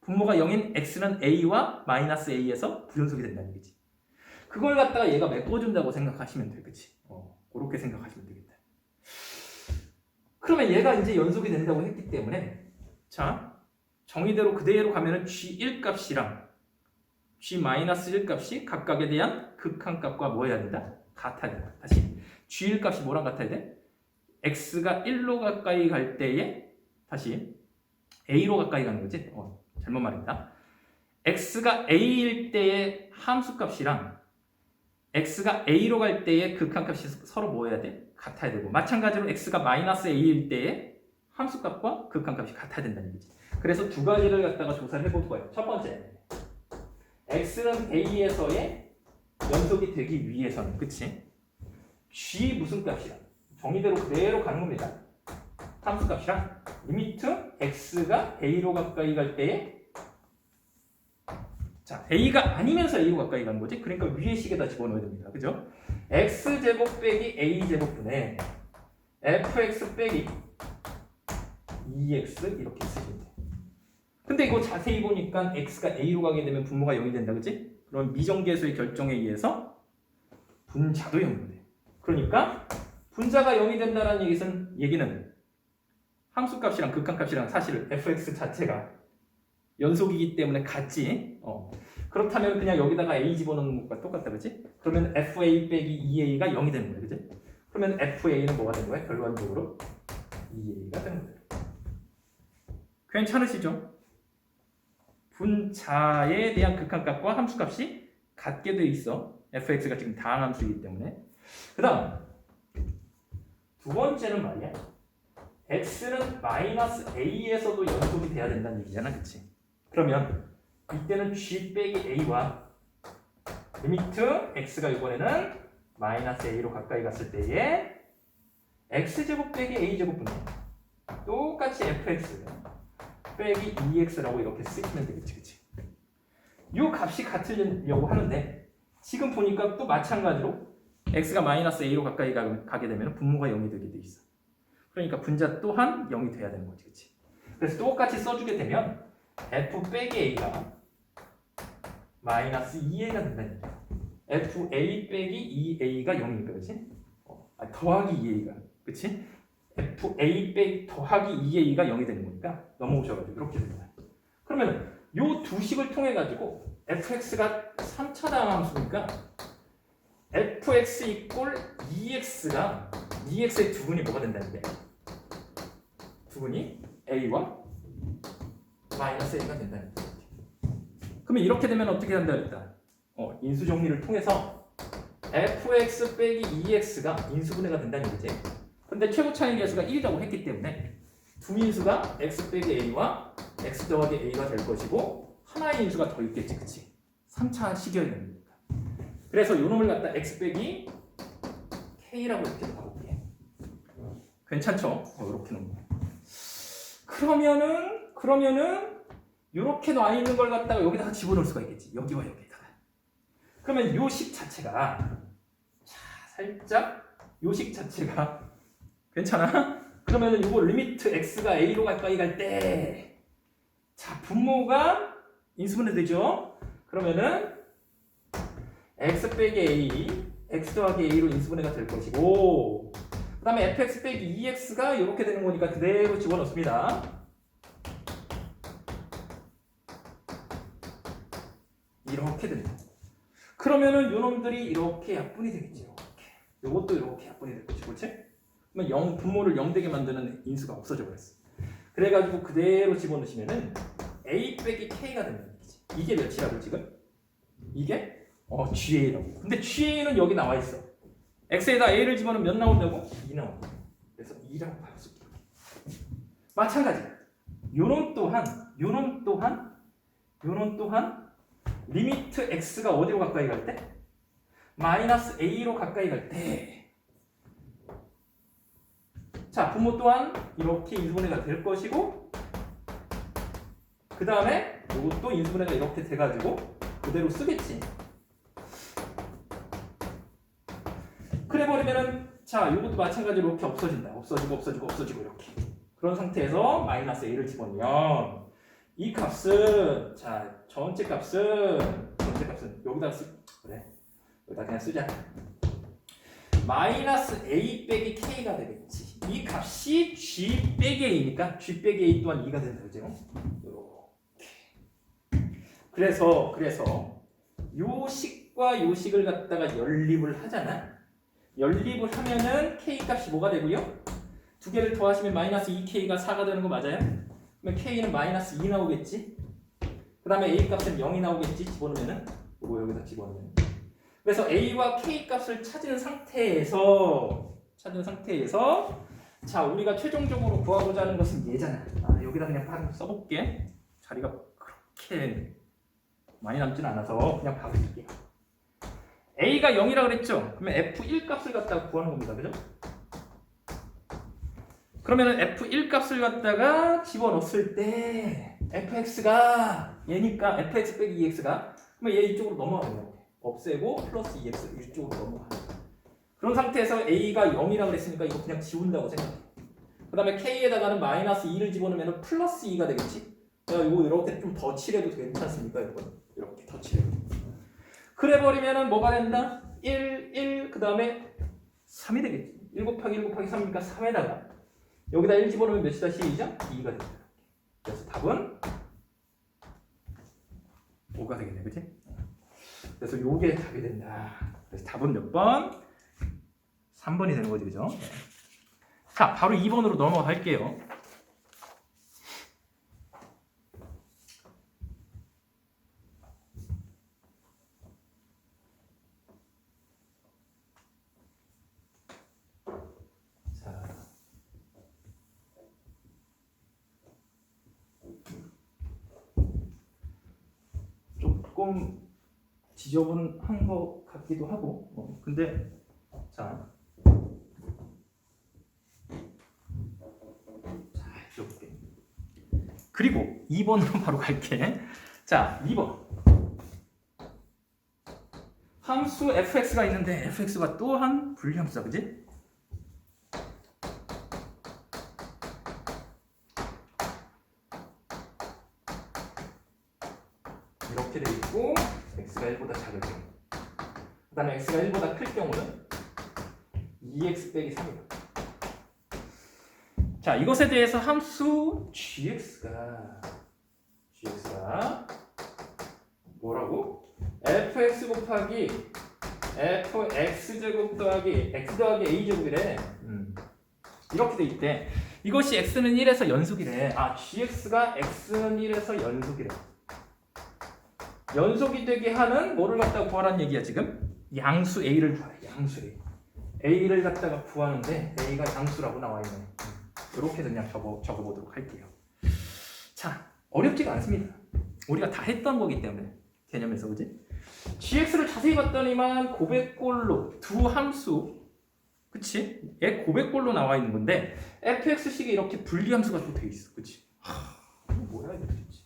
분모가 0인 x는 a와 마이너스 a에서 불연속이 된다는 얘기지. 그걸 갖다가 얘가 메꿔준다고 생각하시면 돼, 그치? 그렇게 생각하시면 되겠다. 그러면 얘가 이제 연속이 된다고 했기 때문에 자, 정의대로 그대로 가면은 g1 값이랑 g-1 값이 각각에 대한 극한값과 뭐 해야 된다? 같아야 된다. 다시 g1 값이 뭐랑 같아야 돼? x가 1로 가까이 갈 때에 다시 a로 가까이 가는 거지? 잘못 말했다. x가 a일 때의 함수값이랑 x가 a로 갈 때의 극한값이 서로 뭐 해야 돼? 같아야 되고 마찬가지로 x가 마이너스 a일 때의 함수값과 극한값이 같아야 된다는 얘기지. 그래서 두 가지를 갖다가 조사를 해볼 거예요. 첫 번째, x는 a에서의 연속이 되기 위해서는 그치? g 무슨 값이야? 정의대로 그대로 가는 겁니다. 함수값이랑 리미트 x가 a로 가까이 갈 때에 자, a가 아니면서 a로 가까이 가는 거지. 그러니까 위에 식에다 집어넣어야 됩니다. 그죠? x제곱 빼기 a제곱분의 fx 빼기 2x 이렇게 쓰시면 돼. 근데 이거 자세히 보니까 x가 a로 가게 되면 분모가 0이 된다. 그치? 그럼 미정계수의 결정에 의해서 분자도 0이 돼. 그러니까 분자가 0이 된다는 얘기는 함수값이랑 극한값이랑 사실 fx 자체가 연속이기 때문에 같지. 그렇다면 그냥 여기다가 a 집어넣는 것과 똑같다, 그치? 그러면 fa 빼기 2a가 0이 되는 거야, 그치? 그러면 fa는 뭐가 되는 거야? 결과적으로 2a가 되는 거야. 괜찮으시죠? 분자에 대한 극한값과 함수값이 같게 돼 있어. fx가 지금 다항함수이기 때문에. 그 다음 두 번째는 말이야. x는 마이너스 a에서도 연속이 돼야 된다는 얘기잖아, 그치? 그러면 이때는 g 빼기 a와 리미트 x가 이번에는 마이너스 a로 가까이 갔을 때에 x제곱 빼기 a제곱분의 똑같이 fx 빼기 2x라고 이렇게 쓰시면 되겠지, 그치? 이 값이 같으려고 하는데 지금 보니까 또 마찬가지로 x가 마이너스 a로 가까이 가게 되면 분모가 0이 되게 돼 있어. 그러니까 분자 또한 0이 돼야 되는 거지, 그치? 그래서 똑같이 써주게 되면 f 빼기 a가 마이너스 2a가 된다는 거야. fa 빼기 2a가 0이니까, 그치? 더하기 2a가, 그치? fa 빼기 더하기 2a가 0이 되는 거니까 넘어오셔가지고 이렇게 됩니다. 그러면 요 두 식을 통해 가지고 fx가 3차 다항함수니까 fx 이꼴 2x가 2x의 두분이 뭐가 된다는 게 두분이 a와 마이너스 a가 된다는 거. 그러면 이렇게 되면 어떻게 된다 그랬다? 인수 정리를 통해서 fx 빼기 2x가 인수분해가 된다는 얘기지. 근데 최고 차이 계수가 1이라고 했기 때문에 두 인수가 x 빼기 a와 x 더하기 a가 될 것이고 하나의 인수가 더 있겠지, 그치? 3차 시결입니다. 그래서 요 놈을 갖다 x 빼기 k라고 이렇게 가볼게. 괜찮죠? 이렇게 놓은 거. 그러면은 이렇게 놔 있는 걸 갖다가 여기다가 집어넣을 수가 있겠지. 여기와 여기다가. 그러면 요 식 자체가 살짝 요 식 자체가 괜찮아? 그러면은 이거 리미트 x가 a로 가까이 갈 때 자, 분모가 인수분해 되죠? 그러면은 x 빼기 a, x 더하기 a로 인수분해가 될 것이고 그 다음에 fx 빼기 2x가 이렇게 되는 거니까 그대로 집어넣습니다. 이렇게 된다. 그러면은 요놈들이 이렇게 약분이 되겠지. 이렇게. 요것도 이렇게 약분이 될 것이고, 그렇지? 그러면 분모를 0 되게 만드는 인수가 없어져 버렸어. 그래가지고 그대로 집어넣으시면은 a 빼기 k가 된다는 얘기지. 이게 몇이라고 지금? 이게 GA라고. 근데 GA는 여기 나와 있어. x에다 a를 집어넣으면 몇 나온다고? 2 나온다. 그래서 2라고 받았을게. 마찬가지. 요놈 또한 리미트 x가 어디로 가까이 갈 때? 마이너스 a로 가까이 갈 때. 자, 분모 또한 이렇게 인수분해가 될 것이고 그 다음에 이것도 인수분해가 이렇게 돼가지고 그대로 쓰겠지. 그래 버리면은 자, 이것도 마찬가지로 이렇게 없어지고 이렇게. 그런 상태에서 마이너스 a를 집어넣으면 이 값은 자 전체 값은 여기다 여기다 그냥 쓰자. 마이너스 a 빼기 k가 되겠지. 이 값이 g 빼기 a니까 g 빼기 a 또한 2가 된다, 그죠? 이렇게. 그래서 요 식과 요 식을 갖다가 연립을 하잖아. 연립을 하면은 k 값이 뭐가 되고요? 두 개를 더하시면 마이너스 2k가 4가 되는 거 맞아요? 그러면 k는 마이너스 2 나오겠지? 그 다음에 a 값은 0이 나오겠지? 집어넣으면은 이거 여기다 집어넣으면. 그래서 a와 k 값을 찾은 상태에서 자, 우리가 최종적으로 구하고자 하는 것은 얘잖아. 여기다 그냥 바로 써볼게. 자리가 그렇게 많이 남진 않아서 그냥 바로 쓸게요. a가 0이라 그랬죠? 그러면 f1 값을 갖다가 구하는 겁니다. 그죠? 그러면은 f1 값을 갖다가 집어넣었을 때 fx가 얘니까 fx 빼기 2x가 그러면 얘 이쪽으로 넘어가요. 없애고 플러스 2x 이쪽으로 넘어가. 그런 상태에서 a가 0이라 그랬으니까 이거 그냥 지운다고 생각해. 그 다음에 k에다가는 마이너스 2를 집어넣으면 플러스 2가 되겠지? 이거 이렇게 좀 더 칠해도 괜찮습니까, 여러분? 이렇게 더 칠해도. 그래 버리면은 뭐가 된다? 1, 그 다음에 3이 되겠지. 1 곱하기 1 곱하기 3이니까 3에다가 여기다 1 집어넣으면 몇이다? 12죠? 2가 된다. 그래서 답은 5가 되겠네, 그치? 그래서 요게 답이 된다. 그래서 답은 몇 번? 3번이 되는 거지, 그죠? 자, 바로 2번으로 넘어갈게요. 조금 지저분한 것 같기도 하고 근데 자 해볼게. 그리고 2번으로 바로 갈게. 자, 2번 함수 fx가 있는데 fx가 또한 불리함수다, 그지? 이렇게 돼 있고 x가 1보다 작을 경우 그 다음에 x가 1보다 클 경우는 2x 빼기 3이다. 자, 이것에 대해서 함수 gx가 뭐라고? fx 곱하기 fx제곱 더하기 x 더하기 a제곱이래. 이렇게 돼 있대. 이것이 x는 1에서 연속이래. gx가 x는 1에서 연속이래. 연속이 되게 하는 뭐를 갖다가 구하라는 얘기야 지금? 양수 a를 구하래. 양수 a를 갖다가 구하는데 a가 양수라고 나와 있네. 이렇게 그냥 적어보도록 할게요. 자, 어렵지가 않습니다. 우리가 다 했던 거기 때문에 개념에서 그지? gx를 자세히 봤더니만 고백골로 두 함수, 그치? 얘 고백골로 나와 있는 건데 fx식이 이렇게 분리함수가 또 돼 있어, 그치? 이거 뭐야 이거 도대체?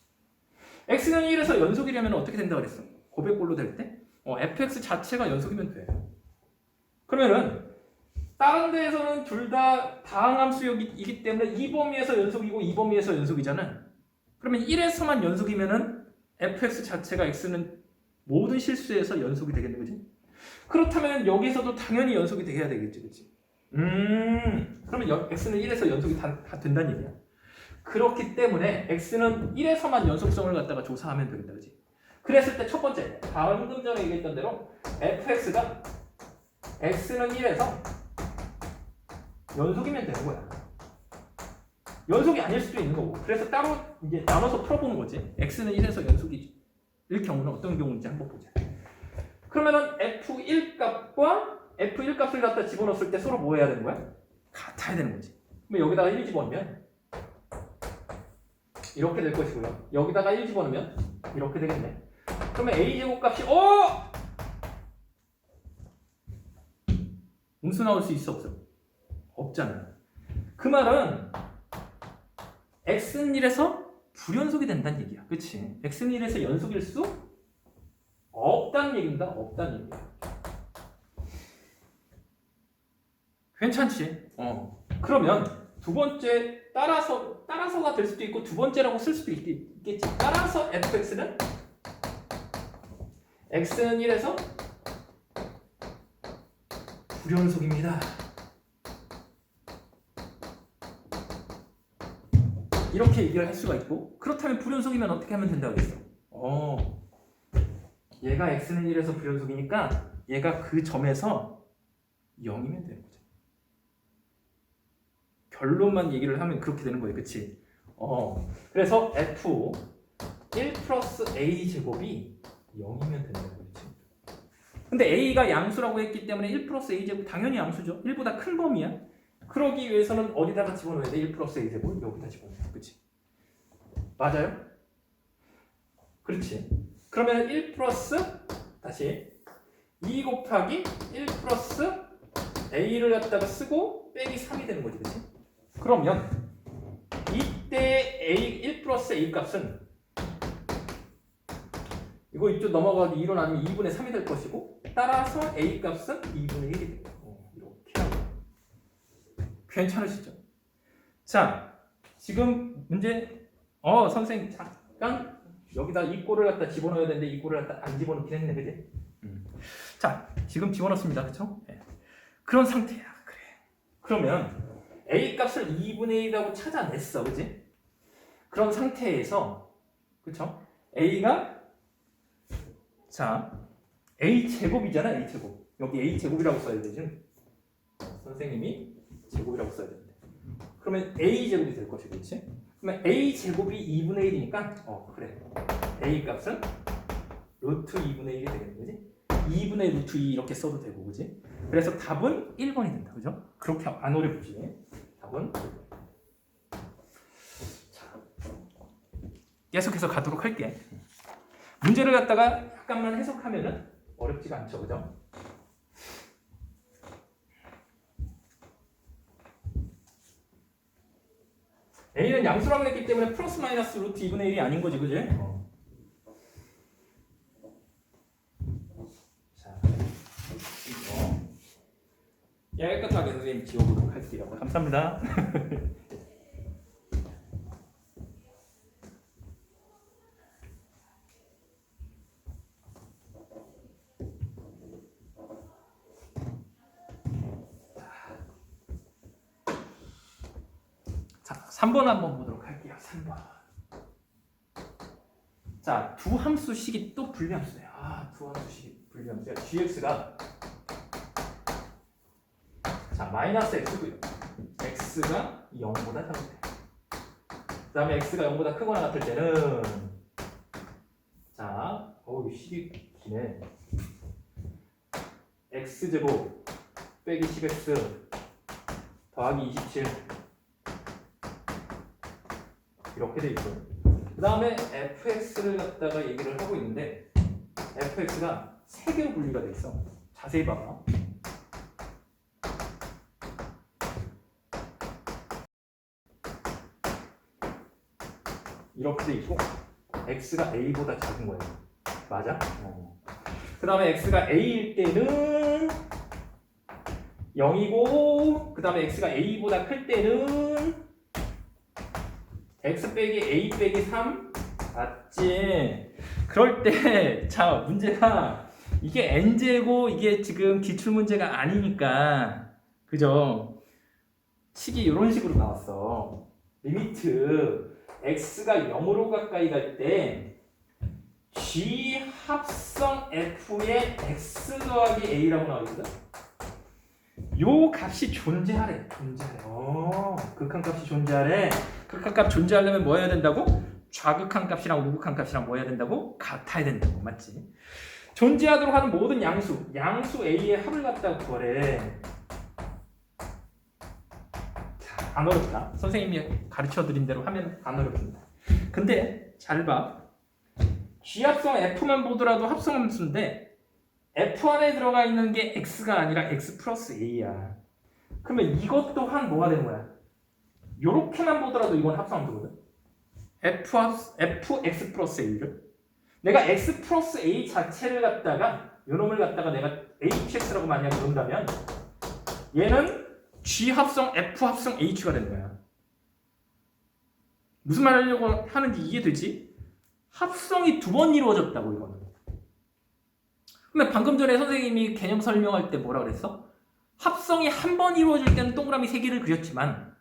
x는 1에서 연속이려면 어떻게 된다 그랬어? 고백골로 될 때? fx 자체가 연속이면 돼. 그러면은 다른 데에서는 둘 다 다항함수이기 때문에 이 범위에서 연속이고 이 범위에서 연속이잖아. 그러면 1에서만 연속이면은 fx 자체가 x는 모든 실수에서 연속이 되겠는 거지. 그렇다면 여기서도 당연히 연속이 돼야 되겠지, 그렇지? 그러면 x는 1에서 연속이 다 된다는 얘기야. 그렇기 때문에 x는 1에서만 연속성을 갖다가 조사하면 되겠다, 그렇지? 그랬을 때 첫 번째, 방금 전에 얘기했던 대로 fx가 x는 1에서 연속이면 되는 거야. 연속이 아닐 수도 있는 거고. 그래서 따로 이제 나눠서 풀어보는 거지. x는 1에서 연속일 경우는 어떤 경우인지 한번 보자. 그러면은 f1 값과 f1 값을 갖다 집어넣었을 때 서로 뭐 해야 되는 거야? 같아야 되는 거지. 그럼 여기다가 1 집어넣으면 이렇게 될 것이고요. 여기다가 1 집어넣으면 이렇게 되겠네. 그러면 a제곱 값이 음수 나올 수 있어 없어? 없잖아. 그 말은 x는 1에서 불연속이 된다는 얘기야. 그치? x는 1에서 연속일 수 없다는 얘기입니다. 없다는 얘기야. 괜찮지? 그러면 두 번째 따라서가 될 수도 있고 두 번째라고 쓸 수도 있겠지. 따라서 fx는 x는 1에서 불연속입니다. 이렇게 얘기를 할 수가 있고, 그렇다면 불연속이면 어떻게 하면 된다고 했어? 얘가 x는 1에서 불연속이니까 얘가 그 점에서 0이면 되는 거죠. 결론만 얘기를 하면 그렇게 되는 거예요. 그치? 그래서 f 1 플러스 a 제곱이 0이면 된다고 그랬지. 근데 a가 양수라고 했기 때문에 1 플러스 a 제곱 당연히 양수죠. 1보다 큰 범위야. 그러기 위해서는 어디다가 집어넣어야 돼? 1 플러스 a 제곱 여기다 집어넣어야 돼. 그치? 맞아요? 그렇지. 그러면 1 플러스 다시 2 곱하기 1 플러스 a를 갖다가 쓰고 빼기 3이 되는 거지. 그치? 그러면 이때 a 1 플러스 a 값은 이거 이쪽 넘어가기 2로 나누면 2분의 3이 될 것이고, 따라서 a 값은 2분의 1이 됩니다. 이렇게 하고. 괜찮으시죠? 자, 지금 문제 선생님 잠깐 여기다 이 꼴을 갖다 집어넣어야 되는데 이 꼴을 갖다 안 집어넣긴 했네, 그지? 자, 지금 집어넣습니다, 그쵸? 네. 그런 상태야, 그래. 그러면 a 값을 2분의 1이라고 찾아냈어, 그지? 그런 상태에서, 그쵸? a가 자, a 제곱이잖아, a 제곱. 여기 a 제곱이라고 써야 되지. 선생님이 제곱이라고 써야 되는데. 그러면 a 제곱이 될 것이고, 그렇지? 그러면 a 제곱이 2분의 1이니까, 그래. a 값은 루트 2분의 1이 되겠는 거지? 2분의 루트 2 이렇게 써도 되고, 그지? 그래서 답은 1번이 된다, 그죠? 그렇게 안 어렵지. 답은. 자, 계속해서 가도록 할게. 문제를 갖다가 약간만 해석하면은 어렵지가 않죠, 그죠? a는 양수라고 했기 때문에 플러스 마이너스 루트 2분의 1이 아닌 거지, 그지? 자, 이거 깨끗하게 선생님 지워보도록 할게요. 감사합니다. 자, 3번 한번 보도록 할게요. 3번. 자, 두 함수식이 또 분리함수네요. 두 함수식 분리함수야. gx가 자, 마이너스 x고요. x가 0보다 작을 때. 그 다음에 x가 0보다 크거나 같을 때는 자, 식이 기네. x제곱 빼기 10x 더하기 27 이렇게 돼 있고, 그 다음에 fx를 갖다가 얘기를 하고 있는데 fx가 3개로 분리가 돼 있어. 자세히 봐봐. 이렇게 돼 있고 x가 a보다 작은 거예요. 맞아? 그 다음에 x가 a일 때는 0이고, 그 다음에 x가 a보다 클 때는 x 빼기 a 빼기 3 맞지? 그럴 때 자 문제가 이게 n제고 이게 지금 기출문제가 아니니까 그죠? 식이 이런 식으로 나왔어. 리미트 x가 0으로 가까이 갈 때 g 합성 f의 x 더하기 a라고 나오거든? 요 값이 존재하래. 극한값이 존재하래. 극한값 존재하려면 뭐 해야 된다고? 좌극한 값이랑 우극한 값이랑 뭐 해야 된다고? 같아야 된다고. 맞지? 존재하도록 하는 모든 양수 A의 합을 갖다가 구하래. 자, 안 어렵다. 선생님이 가르쳐드린 대로 하면 안 어렵습니다. 근데 잘 봐. G합성 F만 보더라도 합성함수인데 F 안에 들어가 있는 게 X가 아니라 X 플러스 A야. 그러면 이것 또한 뭐가 되는 거야? 요렇게만 보더라도 이건 합성함수거든. Fx 플러스 A를 내가 X 플러스 A 자체를 갖다가 요놈을 갖다가 내가 HX라고 만약에 놓는다면 얘는 G 합성 F 합성 H가 되는 거야. 무슨 말 하려고 하는지 이해되지? 합성이 2번 이루어졌다고 이거는. 근데 방금 전에 선생님이 개념 설명할 때 뭐라 그랬어? 합성이 한 번 이루어질 때는 동그라미 3개를 그렸지만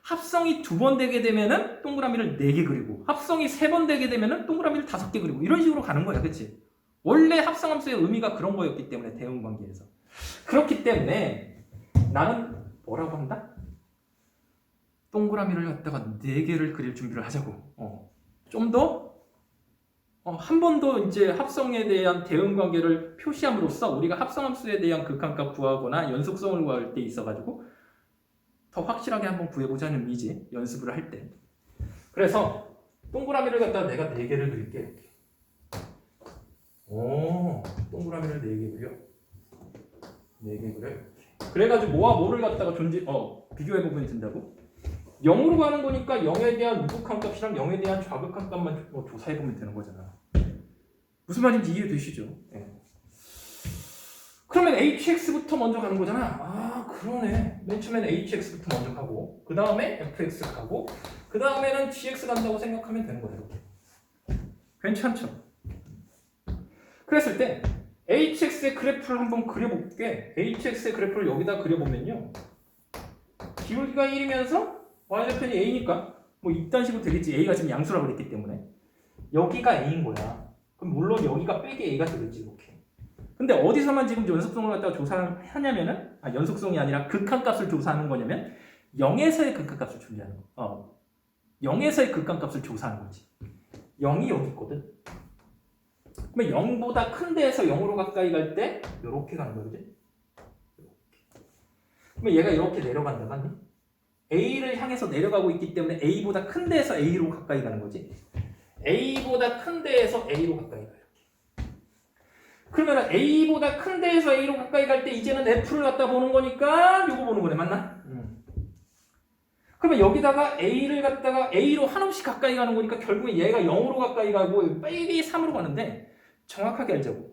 합성이 2번 되게 되면은 동그라미를 4개 그리고 합성이 3번 되게 되면은 동그라미를 5개 그리고 이런 식으로 가는 거야. 그치? 원래 합성함수의 의미가 그런 거였기 때문에 대응관계에서. 그렇기 때문에 나는 뭐라고 한다? 동그라미를 갖다가 4개를 그릴 준비를 하자고. 좀 더 한 번 더 이제 합성에 대한 대응관계를 표시함으로써 우리가 합성함수에 대한 극한값 구하거나 연속성을 구할 때 있어가지고 더 확실하게 한번 구해보자는 의미지. 연습을 할 때. 그래서 동그라미를 갖다가 내가 4개를 그릴게. 이렇게. 동그라미를 4개 그려. 4개 그려. 그래가지고 뭐와 뭐를 갖다가 비교해보면 된다고? 0으로 가는 거니까 0에 대한 우극한 값이랑 0에 대한 좌극한 값만 조사해보면 되는 거잖아. 무슨 말인지 이해되시죠? 네. 그러면 hx부터 먼저 가는 거잖아. 그러네. 맨 처음에는 hx부터 먼저 가고 그 다음에 fx 가고 그 다음에는 gx 간다고 생각하면 되는 거예요. 이렇게. 괜찮죠? 그랬을 때 hx의 그래프를 한번 그려볼게. hx의 그래프를 여기다 그려보면요. 기울기가 1이면서 y좌편이 a니까 뭐 이딴 식으로 되겠지. a가 지금 양수라고 그랬기 때문에 여기가 a인 거야. 그럼 물론 여기가 빼기 a가 되겠지. 이렇게. 근데 어디서만 지금 연속성을 갖다가 조사를 하냐면은 연속성이 아니라 극한값을 조사하는 거냐면 0에서의 극한값을 준비하는 거. 0에서의 극한값을 조사하는 거지. 0이 여기 있거든. 그러면 0보다 큰 데에서 0으로 가까이 갈 때 이렇게 가는 거지. 이렇게. 그러면 얘가 이렇게 내려간다 맞니? A를 향해서 내려가고 있기 때문에 A보다 큰 데에서 A로 가까이 가는 거지. A보다 큰 데에서 A로 가까이 가요. 그러면 A보다 큰 데에서 A로 가까이 갈 때 이제는 F를 갖다 보는 거니까 요거 보는 거네. 맞나? 그러면 여기다가 A를 갖다가 A로 한없이 가까이 가는 거니까 결국에 얘가 0으로 가까이 가고 빼기 3으로 가는데 정확하게 알자고.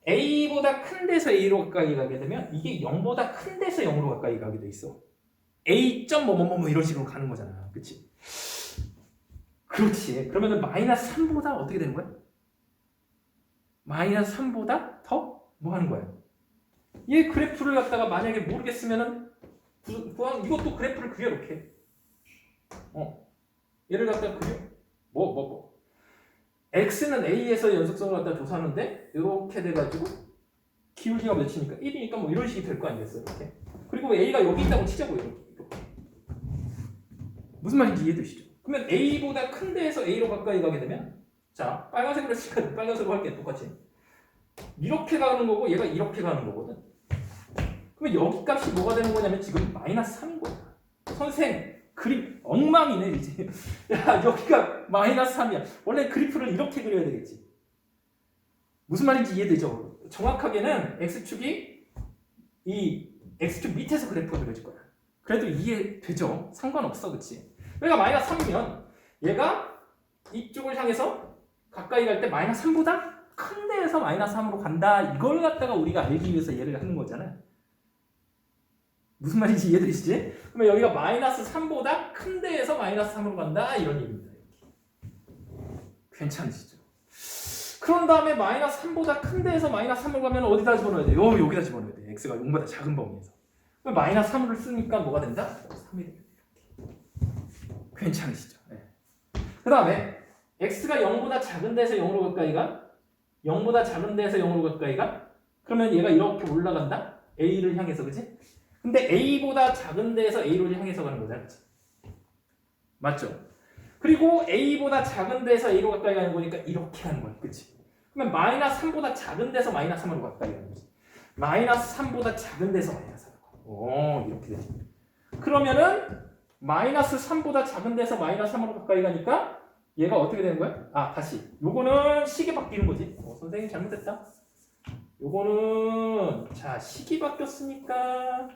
A보다 큰 데서 A로 가까이 가게 되면 이게 0보다 큰 데서 0으로 가까이 가게 돼 있어. A. 뭐뭐뭐 이런 식으로 가는 거잖아. 그치? 그렇지. 그러면은 마이너스 3보다 어떻게 되는 거야? 마이너스 3보다 더 뭐 하는 거야? 얘 그래프를 갖다가 만약에 모르겠으면은 이것도 그래프를 그려 이렇게. 얘를 갖다가 그려. x는 a에서 연속성을 갖다 조사하는데 이렇게 돼가지고 기울기가 몇이니까 1이니까 뭐 이런 식이 될 거 아니겠어요? 이렇게. 그리고 a가 여기 있다고 치자고요. 이렇게. 무슨 말인지 이해되시죠? 그러면 a보다 큰 데에서 a로 가까이 가게 되면 자 빨간색으로 했으니까 빨간색으로 할게. 똑같이 이렇게 가는 거고 얘가 이렇게 가는 거거든. 그러면 여기 값이 뭐가 되는 거냐면 지금 마이너스 3인 거야. 선생 그림 엉망이네 이제. 야, 여기가 마이너스 3이야. 원래 그래프를 이렇게 그려야 되겠지. 무슨 말인지 이해되죠? 정확하게는 x축이 이 x축 밑에서 그래프가 그려질 거야. 그래도 이해되죠? 상관없어, 그치? 그러니까 마이너스 3이면 얘가 이쪽을 향해서 가까이 갈 때 마이너스 3보다 큰 데에서 마이너스 3으로 간다. 이걸 갖다가 우리가 알기 위해서 얘를 하는 거잖아. 무슨 말인지 이해되시지? 그러면 여기가 마이너스 3보다 큰 데에서 마이너스 3으로 간다. 이런 얘기입니다. 괜찮으시죠? 그런 다음에 마이너스 3보다 큰 데에서 마이너스 3으로 가면 어디다 집어넣어야 돼? 여기다 집어넣어야 돼. x가 0보다 작은 범위에서. 그럼 마이너스 3을 쓰니까 뭐가 된다? 3이 됩니다. 괜찮으시죠? 네. 그 다음에 x가 0보다 작은 데에서 0으로 가까이 가? 0보다 작은 데에서 0으로 가까이 가? 그러면 얘가 이렇게 올라간다? a를 향해서, 그치? 근데 a보다 작은 데에서 a를 향해서 가는 거잖아, 그치? 맞죠? 그리고 a보다 작은 데에서 a로 가까이 가는 거니까 이렇게 가는 거야, 그치? 그러면 마이너스 3보다 작은 데서 마이너스 3으로 가까이 가는 거지. 마이너스 3보다 작은 데서 마이너스 3으로. 오, 이렇게 되지. 그러면은 마이너스 3보다 작은 데서 마이너스 3으로 가까이 가니까 얘가 어떻게 되는 거야? 아, 다시. 요거는 식이 바뀌는 거지. 선생님 잘못했다. 요거는 자, 식이 바뀌었으니까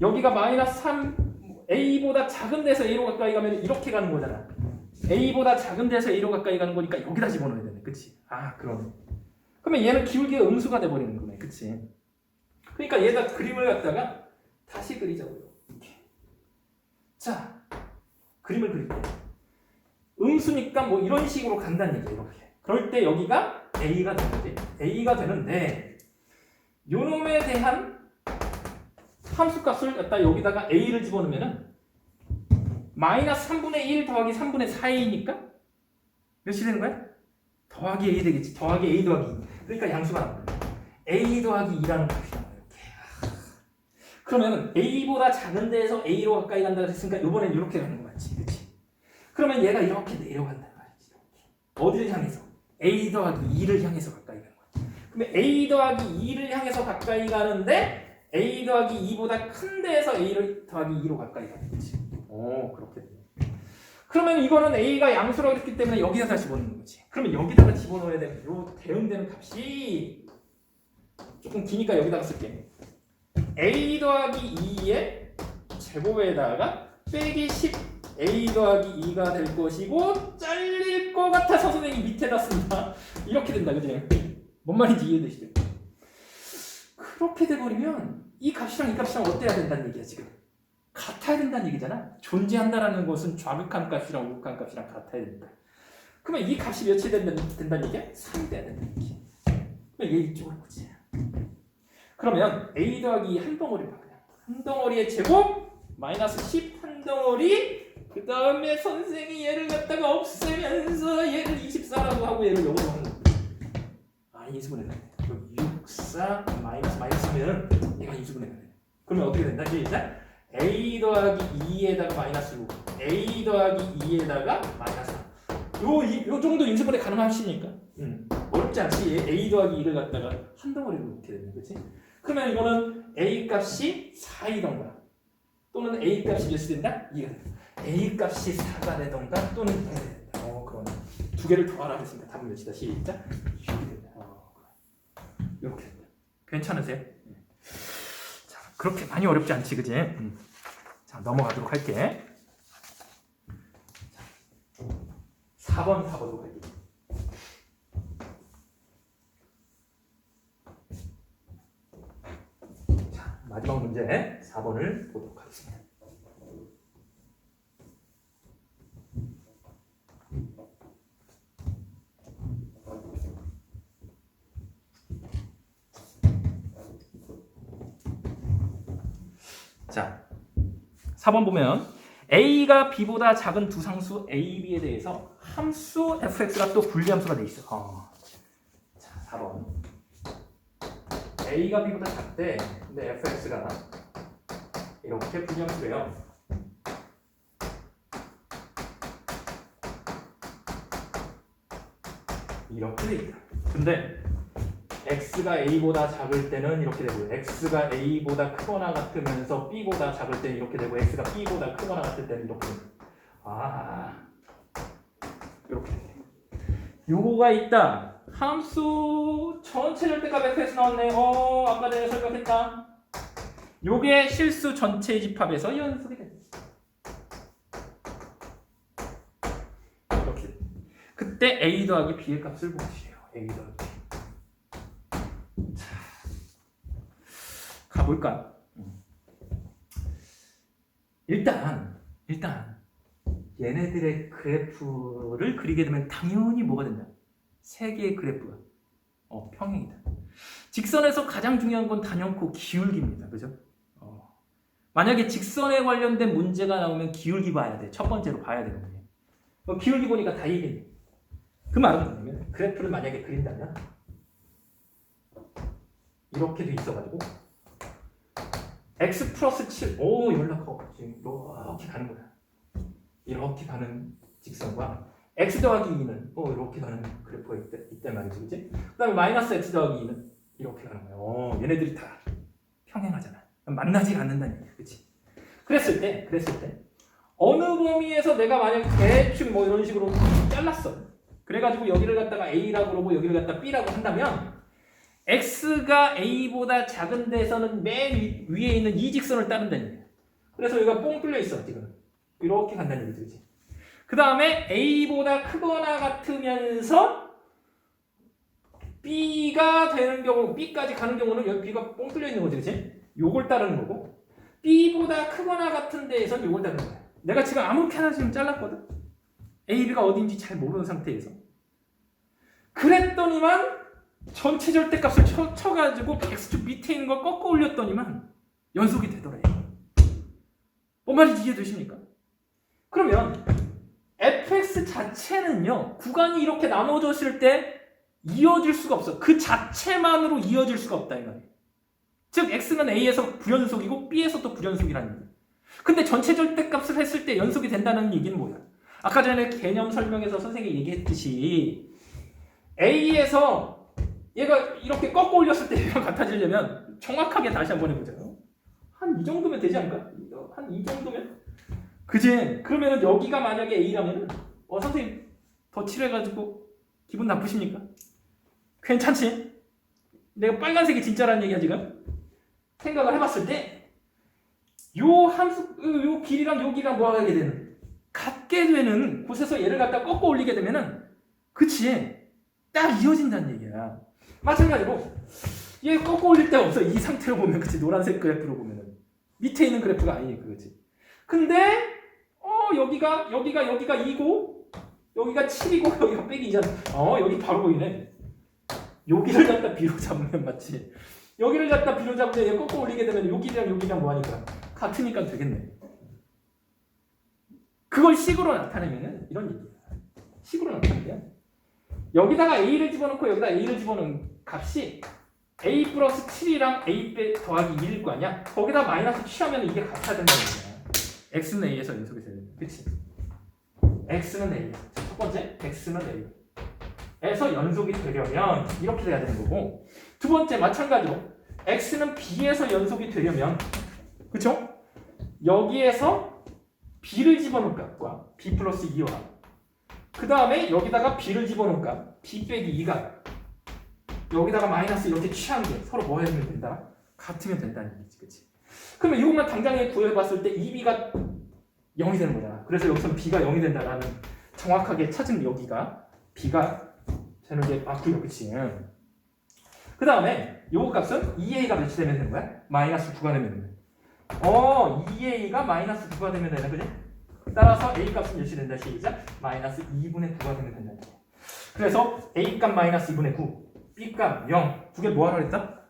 여기가 마이너스 3 a보다 작은 데서 a로 가까이 가면 이렇게 가는 거잖아. a보다 작은 데서 a로 가까이 가는 거니까 여기다 집어넣어야 되네. 그치? 아, 그러네. 그러면 얘는 기울기가 음수가 돼버리는 거네. 그치? 그러니까 얘가 그림을 갖다가 다시 그리자고요. 이렇게. 자, 그림을 그릴게요. 음수니까 뭐 이런 식으로 간다는 얘기예요. 이렇게. 그럴 때 여기가 a가 되는 거지. a가 되는데 요놈에 대한 함수값을 갖다 여기다가 a를 집어넣으면은 마이너스 3분의 1 더하기 3분의 4a니까 몇이 되는 거야? 더하기 a 되겠지. 더하기 a 더하기 2. 그러니까 양수가 나와요. a 더하기 2라는 값이 나와요. 이렇게. 그러면은 a보다 작은 데에서 a로 가까이 간다고 했으니까 이번엔 이렇게 가는 거 맞지? 그치? 그러면 얘가 이렇게 내려간다는 말이지. 이렇게. 어디를 향해서? a 더하기 2를 향해서 가까이 가는 거야. 그러면 a 더하기 2를 향해서 가까이 가는데 a 더하기 2보다 큰 데에서 a를 더하기 2로 가까이 가는 거지. 오, 그렇게 돼. 그러면 이거는 a가 양수라고 했기 때문에 여기다 집어넣는 거지. 그러면 여기다가 집어넣어야 되는 요 대응되는 값이 조금 기니까 여기다가 쓸게. a 더하기 2의 제곱에다가 빼기 10 a 더하기 2가 될 것이고 잘릴 것 같아서 선생님이 밑에다 쓴다. 이렇게 된다, 그지? 뭔 말인지 이해되시죠? 그렇게 돼버리면 이 값이랑 이 값이랑 어때야 된다는 얘기야, 지금. 같아야 된다는 얘기잖아. 존재한다라는 것은 좌극한 값이랑 우극한 값이랑 같아야 된다. 그러면 이 값이 몇이 된다는 얘기야? 3이 돼야 된다는 얘기. 그럼 얘 이쪽으로 보자. 그러면 a 더하기 한 덩어리를 봐. 그냥. 한 덩어리의 제곱 마이너스 10 한 덩어리 그 다음에 선생이 얘를 갖다가 없애면서 얘를 24라고 하고 얘를 영어로 하는 거야. 아, 인수분해가 돼. 64 마이너스면 얘가 인수분해가 돼. 그러면 어떻게 된다? 시작. a 더하기 2에다가 마이너스 6 a 더하기 2에다가 마이너스 3 요 정도 인수분해 가능하시니까 어렵지 않지. a 더하기 2를 갖다가 한 덩어리로 놓게 되는 거지. 그러면 이거는 a 값이 4이던가 또는 a 값이 몇이 된다? 2가 된다. a 값이 4가 되던가 또는 2가 된다. 그럼 두 개를 더하라 했으니까 답은 몇이다? 시작. 6이 된다. 이렇게 된다. 괜찮으세요? 자, 그렇게 많이 어렵지 않지, 그지? 자, 넘어가도록 할게. 자, 4번 가보도록 할게. 자, 마지막 문제 4번을 보도록 하겠습니다. 자, 4번 보면 a가 b보다 작은 두 상수 a, b에 대해서 함수 fx가 또 분리함수가 돼 있어. 자, 4번 a가 b보다 작대. 근데 fx가 이렇게 분리함수래요. 이렇게 돼 있다. 근데 x가 a보다 작을 때는 이렇게 되고 x가 a보다 크거나 같으면서 b보다 작을 때는 이렇게 되고 x가 b보다 크거나 같을 때는 이렇게 되고 이렇게 되네. 요거가 있다. 함수 전체 절대값 f에서 나왔네. 아까 전에 설명했다. 요게 실수 전체 집합에서 연속이 돼. 이렇게. 그때 a 더하기 b의 값을 구하시래요. a 더하기 b. 자, 가볼까? 일단 얘네들의 그래프를 그리게 되면 당연히 뭐가 된다? 세 개의 그래프가 평행이다. 직선에서 가장 중요한 건 단연코 기울기입니다. 그죠? 만약에 직선에 관련된 문제가 나오면 기울기 봐야 돼. 첫 번째로 봐야 되는 거예요. 기울기 보니까 다 얘기해. 그 말은 뭐냐면 그래프를 만약에 그린다면 이렇게 돼 있어가지고 x 플러스 7 연락하고 지금 이렇게 가는 거야. 이렇게 가는 직선과 x 더하기 2는 이렇게 가는 그래프가 있단 말이지, 그치? 그 다음에 마이너스 x 더하기 2는 이렇게 가는 거야. 얘네들이 다 평행하잖아. 만나지 않는다는 얘기야, 그치? 그랬을 때 어느 범위에서 내가 만약에 대충 이런 식으로 잘랐어. 그래가지고 여기를 갖다가 a라고 그러고 여기를 갖다가 b라고 한다면 x가 a보다 작은 데서는 맨 위에 있는 이 직선을 따른다는 얘기야. 그래서 여기가 뽕 뚫려 있어, 지금. 이렇게 간다는 얘기지, 그치? 그 다음에 a보다 크거나 같으면서 b가 되는 경우, b까지 가는 경우는 여기 b가 뽕 뚫려 있는 거지, 그치? 요걸 따르는 거고 b보다 크거나 같은 데에선 요걸 따르는 거야. 내가 지금 아무렇게나 지금 잘랐거든. a, b가 어딘지 잘 모르는 상태에서. 그랬더니만 전체 절대값을 쳐가지고 x축 밑에 있는 걸 꺾어 올렸더니만 연속이 되더래. 뭔 말인지 이해되십니까? 그러면 fx 자체는요, 구간이 이렇게 나눠졌을 때 이어질 수가 없어. 그 자체만으로 이어질 수가 없다, 이거예요. 즉 x는 a에서 불연속이고 b에서 또 불연속이라는 얘기예요. 근데 전체 절대값을 했을 때 연속이 된다는 얘기는 뭐야? 아까 전에 개념 설명에서 선생님이 얘기했듯이 a에서 얘가 이렇게 꺾어 올렸을 때 얘랑 같아지려면 정확하게 다시 한번 해보자요. 한 이 정도면 되지 않을까? 한 이 정도면? 그지? 그러면은 여기가 만약에 a라면은 선생님 더 칠해가지고 기분 나쁘십니까? 괜찮지? 내가 빨간색이 진짜라는 얘기야 지금? 생각을 해봤을 때 요 함수, 요 길이랑 요 길이랑 뭐 하게 되는? 같게 되는 곳에서 얘를 갖다 꺾어 올리게 되면은 그치? 딱 이어진다는 얘기야. 마찬가지로 얘 꺾어 올릴 데가 없어. 이 상태로 보면, 그치? 노란색 그래프로 보면은 밑에 있는 그래프가 아니니까, 그치? 근데 여기가 2고 여기가 7이고 여기가 빼기 2잖아. 여기 바로 보이네. 여기를 갖다 B로 잡으면 맞지? 여기를 갖다 B로 잡으면 얘 꺾어 올리게 되면 여기랑 뭐하니까 같으니까 되겠네. 그걸 식으로 나타내면은 이런 얘기야. 식으로 나타내면 여기다가 A를 집어넣고 여기다 A를 집어넣은 값이 A 플러스 7이랑 A 더하기 1일 거 아니야? 거기다 마이너스 취하면 이게 같아야 된다는 얘기야. X는 A에서 연속이 돼야 돼. 그치? X는 A. 첫 번째, X는 A에서 연속이 되려면 이렇게 돼야 되는 거고, 두 번째 마찬가지로 X는 B에서 연속이 되려면, 그쵸? 여기에서 B를 집어넣을 값과 B 플러스 2와 그 다음에 여기다가 B를 집어넣을 값 B 빼기 2가 여기다가 마이너스 이렇게 취한 게 서로 뭐 해주면 된다? 같으면 된다는 얘기지, 그치? 그러면 이것만 당장에 구해봤을 때 2B가 0이 되는 거잖아. 그래서 여기서 B가 0이 된다라는 정확하게 찾은 여기가 B가 되는 게 맞고요, 그치? 그 다음에 요거 값은 2A가 몇이 되면 되는 거야? 마이너스 9가 되면 되는 거야. 2A가 마이너스 9가 되면 되나, 그지? 따라서 A 값은 몇이 된다, 시작? 마이너스 2분의 9가 되면 된다. 그래서 A 값 마이너스 2분의 9, B 값 0, 두 개 뭐 하라 그랬다?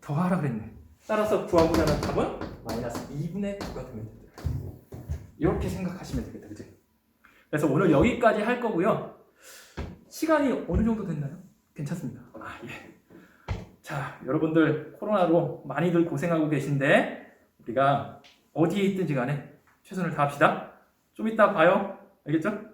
더하라 그랬네. 따라서 구하고자 하는 답은 마이너스 2분의 9가 되면 된다. 이렇게 생각하시면 되겠다, 그지? 그래서 오늘 여기까지 할 거고요. 시간이 어느 정도 됐나요? 괜찮습니다. 예. 자, 여러분들 코로나로 많이들 고생하고 계신데 우리가 어디에 있든지 간에 최선을 다합시다. 좀 이따 봐요. 알겠죠?